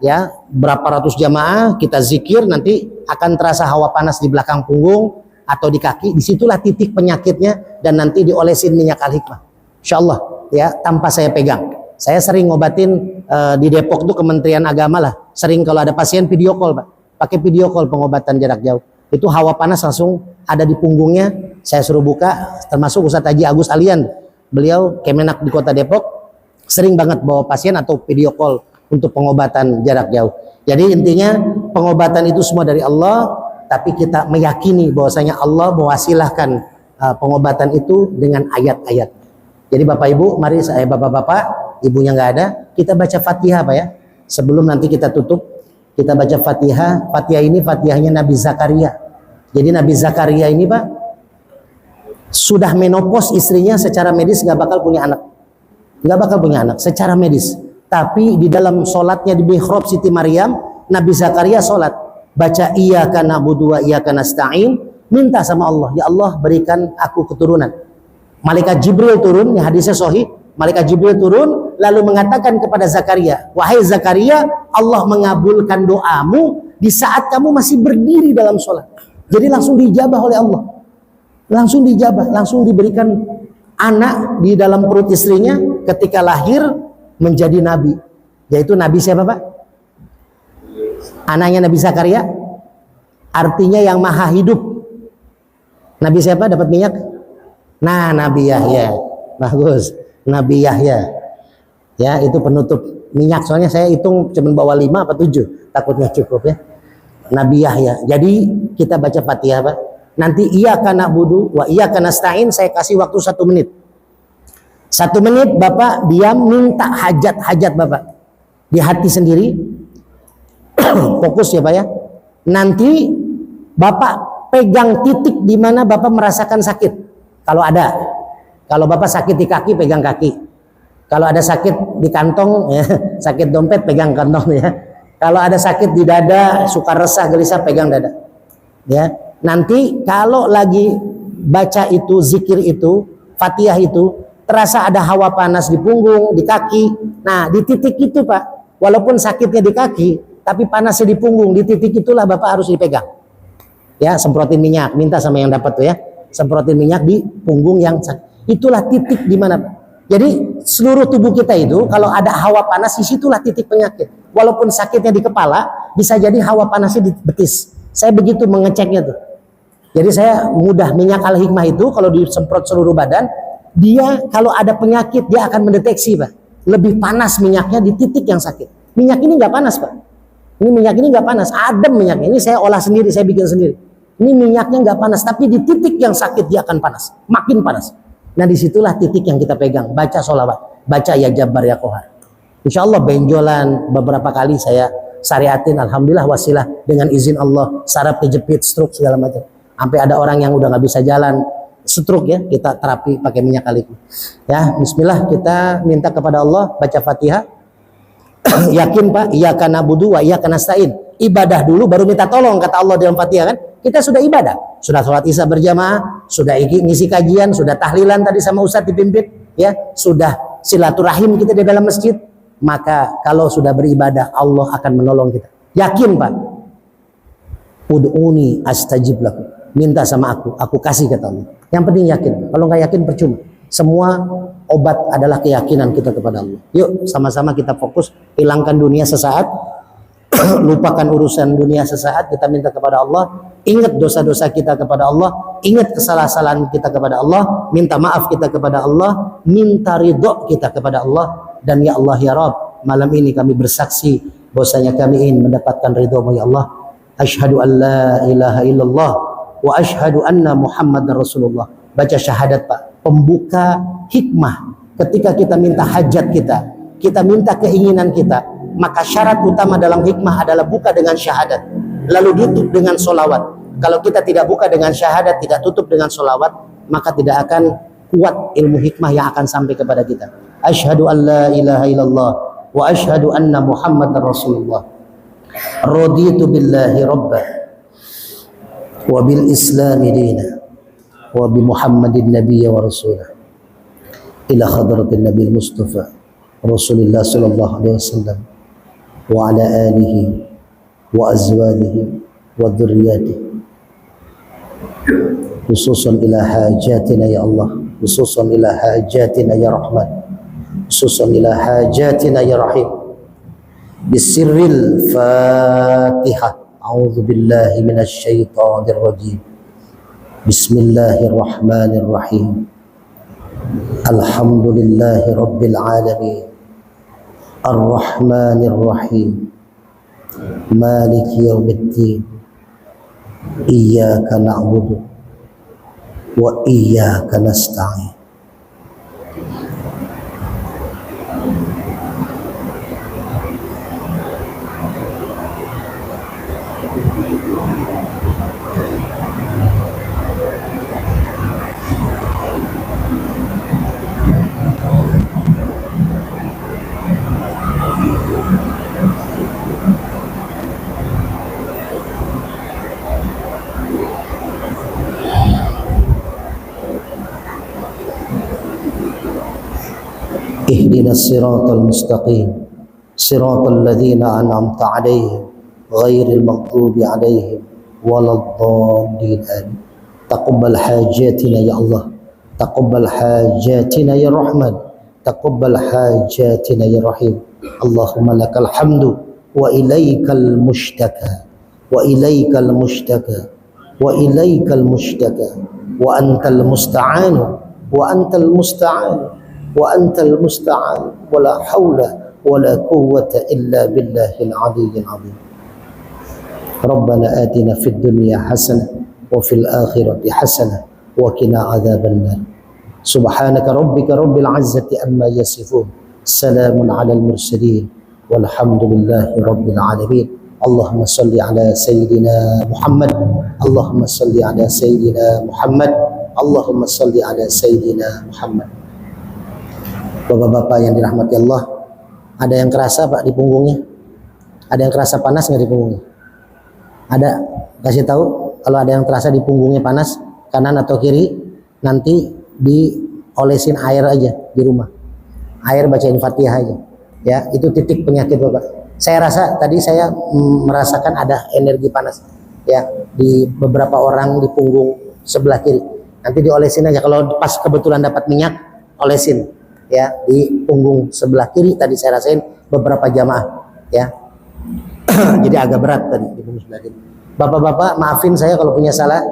ya, berapa ratus jamaah kita zikir, nanti akan terasa hawa panas di belakang punggung atau di kaki. Disitulah titik penyakitnya, dan nanti diolesin minyak al-hikmah, insyaallah ya, tanpa saya pegang. Saya sering ngobatin di Depok tuh Kementerian Agama lah, sering kalau ada pasien video call Pak, pakai video call pengobatan jarak jauh. Itu hawa panas langsung ada di punggungnya, saya suruh buka. Termasuk Ustadz Haji Agus Alian, beliau Kemenak di Kota Depok, sering banget bawa pasien atau video call untuk pengobatan jarak jauh. Jadi intinya pengobatan itu semua dari Allah, tapi kita meyakini bahwasanya Allah mewasilahkan pengobatan itu dengan ayat-ayat. Jadi Bapak Ibu, mari saya bapak-bapak, ibunya nggak ada, kita baca Fatihah Pak ya. Sebelum nanti kita tutup, kita baca Fatihah. Fatihah ini Fatihahnya Nabi Zakaria. Jadi Nabi Zakaria ini Pak, sudah menopause istrinya, secara medis nggak bakal punya anak. Nggak bakal punya anak secara medis. Tapi di dalam sholatnya di mihrab Siti Maryam, Nabi Zakaria sholat, baca iyyaka na'budu wa iyyaka nasta'in, minta sama Allah, ya Allah berikan aku keturunan. Malaikat Jibril turun, ini hadisnya sahih. Malaikat Jibril turun lalu mengatakan kepada Zakaria, wahai Zakaria, Allah mengabulkan doamu di saat kamu masih berdiri dalam sholat. Jadi langsung dijabah oleh Allah, langsung dijabah, langsung diberikan anak di dalam perut istrinya ketika lahir menjadi nabi. Yaitu Nabi siapa Pak? Anaknya Nabi Zakaria, artinya yang maha hidup. Nabi siapa dapat minyak? Nah, Nabi Yahya. Bagus, Nabi Yahya. Ya, itu penutup minyak. Soalnya saya hitung cuma bawa 5 apa 7, takutnya cukup ya. Nabi Yahya. Jadi kita baca Fatihah Pak. Nanti iyyaka na'budu wa iyyaka nasta'in, saya kasih waktu 1 menit. 1 menit Bapak diam, minta hajat-hajat Bapak di hati sendiri. Fokus ya Pak ya. Nanti Bapak pegang titik di mana Bapak merasakan sakit. Kalau ada, kalau Bapak sakit di kaki, pegang kaki. Kalau ada sakit di kantong, ya, sakit dompet, pegang kantong ya. Kalau ada sakit di dada, suka resah, gelisah, pegang dada. Ya, nanti kalau lagi baca itu, zikir itu, Fatihah itu, terasa ada hawa panas di punggung, di kaki. Nah, di titik itu Pak, walaupun sakitnya di kaki, tapi panasnya di punggung, di titik itulah Bapak harus dipegang. Ya, semprotin minyak, minta sama yang dapat tuh ya. Semprotin minyak di punggung yang sakit. Itulah titik di mana. Jadi seluruh tubuh kita itu kalau ada hawa panas, disitulah titik penyakit. Walaupun sakitnya di kepala, bisa jadi hawa panasnya di betis. Saya begitu mengeceknya tuh. Jadi saya mudah minyak al-hikmah itu kalau disemprot seluruh badan, dia kalau ada penyakit dia akan mendeteksi Pak. Lebih panas minyaknya di titik yang sakit. Minyak ini nggak panas Pak. Ini minyak ini nggak panas, adem minyaknya. Ini saya olah sendiri, saya bikin sendiri. Ini minyaknya nggak panas, tapi di titik yang sakit dia akan panas, makin panas. Nah disitulah titik yang kita pegang. Baca sholawat, baca ya Jabbar ya Qahar. Insya Allah benjolan beberapa kali saya syariatin, alhamdulillah wasilah dengan izin Allah, saraf kejepit, stroke segala macam. Sampai ada orang yang udah nggak bisa jalan, stroke ya, kita terapi pakai minyak al-hikmah. Ya, Bismillah, kita minta kepada Allah, baca Fatihah. Yakin Pak, iyyaka na'budu wa iyyaka nasta'in. Ibadah dulu baru minta tolong, kata Allah dalam Fatihah kan. Kita sudah ibadah, sudah sholat isya berjamaah, sudah ngisi kajian, sudah tahlilan tadi sama Ustadz dipimpin, ya, sudah silaturahim kita di dalam masjid. Maka kalau sudah beribadah, Allah akan menolong kita. Yakin Pak. Ud'uni astajib lakum. Minta sama aku kasih, kata Allah. Yang penting yakin. Kalau nggak yakin percuma. Semua obat adalah keyakinan kita kepada Allah. Yuk sama-sama kita fokus, hilangkan dunia sesaat, lupakan urusan dunia sesaat, kita minta kepada Allah, ingat dosa-dosa kita kepada Allah, ingat kesalahan-kesalahan kita kepada Allah, minta maaf kita kepada Allah, minta ridho kita kepada Allah. Dan ya Allah ya Rabb, malam ini kami bersaksi bahwasanya kami ingin mendapatkan ridho-Mu ya Allah. Asyhadu an la ilaha illallah wa asyhadu anna Muhammadar Rasulullah. Baca syahadat Pak, pembuka hikmah. Ketika kita minta hajat kita minta keinginan kita, maka syarat utama dalam hikmah adalah buka dengan syahadat, lalu tutup dengan solawat. Kalau kita tidak buka dengan syahadat, tidak tutup dengan solawat, maka tidak akan kuat ilmu hikmah yang akan sampai kepada kita. Asyhadu an la ilaha illallah wa asyhadu anna Muhammadar Rasulullah. Raditu billahi rabba wa bil islami dina wa bi Muhammadin nabiyya wa rasulah ila hadratin nabil mustafa Rasulullah sallallahu alaihi wasallam وعلى آله وأزواجه وذرياته خصوصا إلى حاجاتنا يا الله خصوصا إلى حاجاتنا يا رحمن خصوصا إلى حاجاتنا يا رحيم بسر الفاتحة أعوذ بالله من الشيطان الرجيم بسم الله الرحمن الرحيم الحمد لله رب العالمين الرحمن الرحيم مالك يوم الدين إياك نعبد وإياك نستعين اهدنا الصراط المستقيم صراط الذين أنعمت عليهم غير المغضوب عليهم ولا الضالين آمين تقبل حاجاتنا يا الله تقبل حاجاتنا يا رحمن تقبل حاجاتنا يا رحيم اللهم لك الحمد وإليك المشتكى وإليك المشتكى وإليك المشتكى وأنت المستعان وأنت المستعان وأنت المستعان ولا حول ولا قوة إلا بالله العلي العظيم ربنا آتنا في الدنيا حسنة وفي الآخرة حسنة وقنا عذاب النار سبحانك ربك رب العزة عما يصفون سلام على المرسلين والحمد لله رب العالمين اللهم صل على سيدنا محمد اللهم صل على سيدنا محمد اللهم صل على سيدنا محمد. Bapak-bapak yang dirahmati Allah, ada yang kerasa Pak di punggungnya? Ada yang kerasa panas nggak di punggungnya? Ada? Kasih tahu kalau ada yang terasa di punggungnya panas, kanan atau kiri, nanti diolesin air aja di rumah. Air bacain Fatihah aja. Ya, itu titik penyakit Bapak. Saya rasa tadi saya merasakan ada energi panas ya di beberapa orang di punggung sebelah kiri. Nanti diolesin aja kalau pas kebetulan dapat minyak, olesin. Ya di punggung sebelah kiri tadi saya rasain beberapa jamaah ya jadi agak berat tadi di punggung sebelah kiri. Bapak-bapak maafin saya kalau punya salah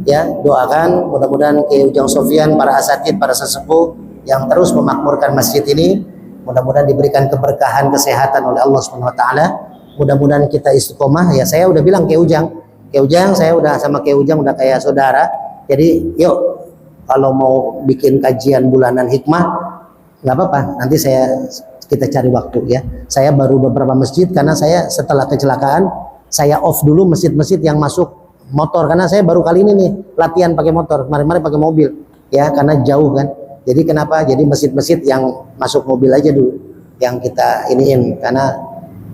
ya, doakan mudah-mudahan Kiai Ujang Sofyan, para asatid, para sesepuh yang terus memakmurkan masjid ini mudah-mudahan diberikan keberkahan kesehatan oleh Allah Subhanahu wa taala. Mudah-mudahan kita istiqomah ya. Saya udah bilang Kiai Ujang saya udah sama Kiai Ujang udah kayak saudara. Jadi yuk kalau mau bikin kajian bulanan hikmah nggak apa-apa, nanti kita cari waktu ya. Saya baru beberapa masjid karena saya setelah kecelakaan saya off dulu masjid-masjid yang masuk motor karena saya baru kali ini nih latihan pakai motor, kemarin-kemarin pakai mobil ya karena jauh kan. Jadi kenapa? Jadi masjid-masjid yang masuk mobil aja dulu yang kita iniin karena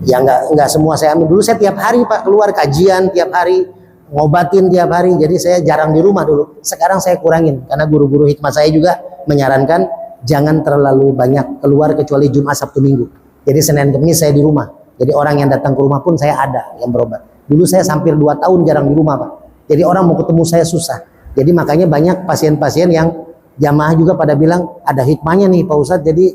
ya nggak semua saya ambil dulu. Saya tiap hari Pak keluar kajian tiap hari, ngobatin tiap hari, jadi saya jarang di rumah dulu. Sekarang saya kurangin karena guru-guru hikmah saya juga menyarankan jangan terlalu banyak keluar kecuali Jumat, Sabtu, Minggu. Jadi Senin, Kamis saya di rumah. Jadi orang yang datang ke rumah pun saya ada yang berobat. Dulu saya hampir 2 tahun jarang di rumah Pak. Jadi orang mau ketemu saya susah. Jadi makanya banyak pasien-pasien yang jamaah juga pada bilang ada hikmahnya nih Pak Ustadz. Jadi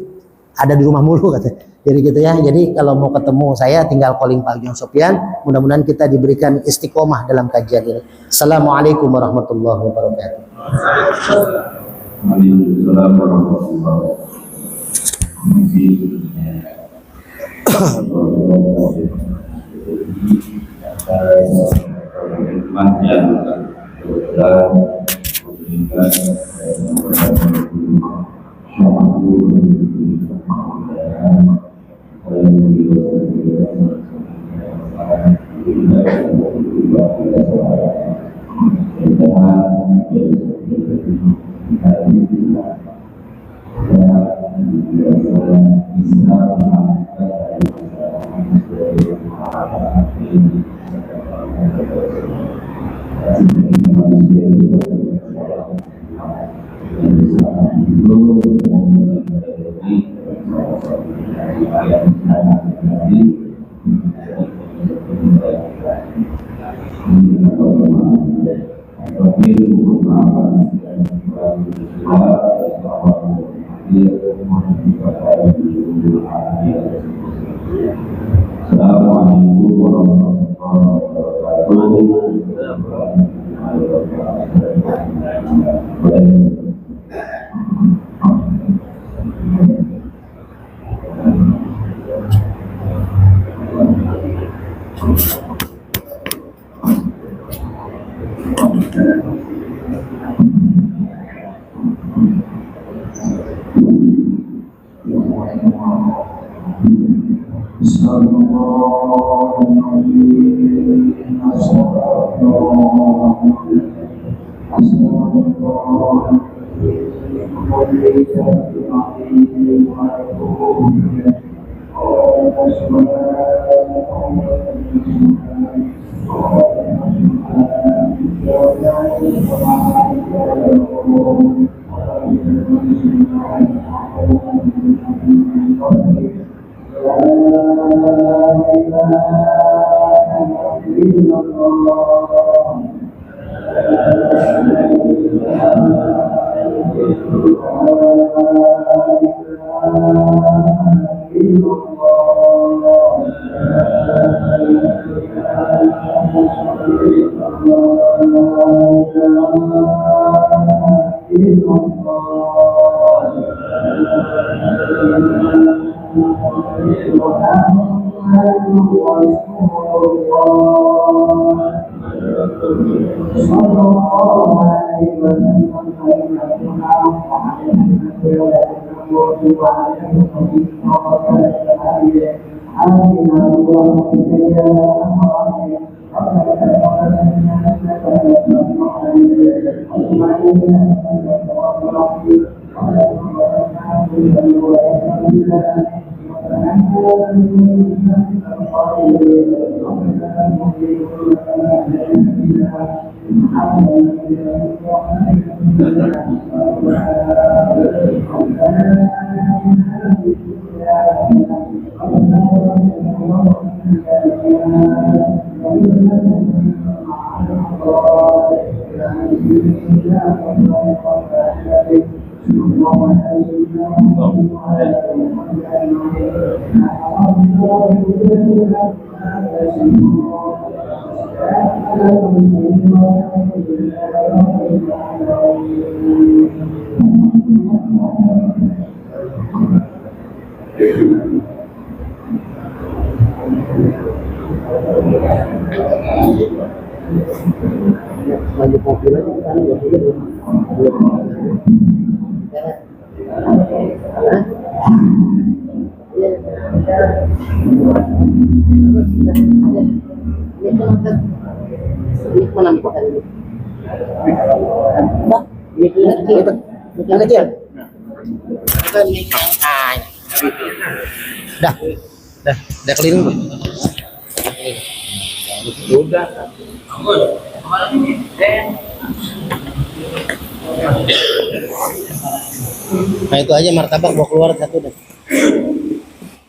ada di rumah mulu katanya. Jadi gitu ya. Jadi kalau mau ketemu saya tinggal calling Pak Ujang Sofyan. Mudah-mudahan kita diberikan istiqomah dalam kajian ini. Assalamualaikum warahmatullahi wabarakatuh. Waalaikumsalam warahmatullahi Udah keliling belum? Udah. Nah itu aja martabak bawa keluar satu deh.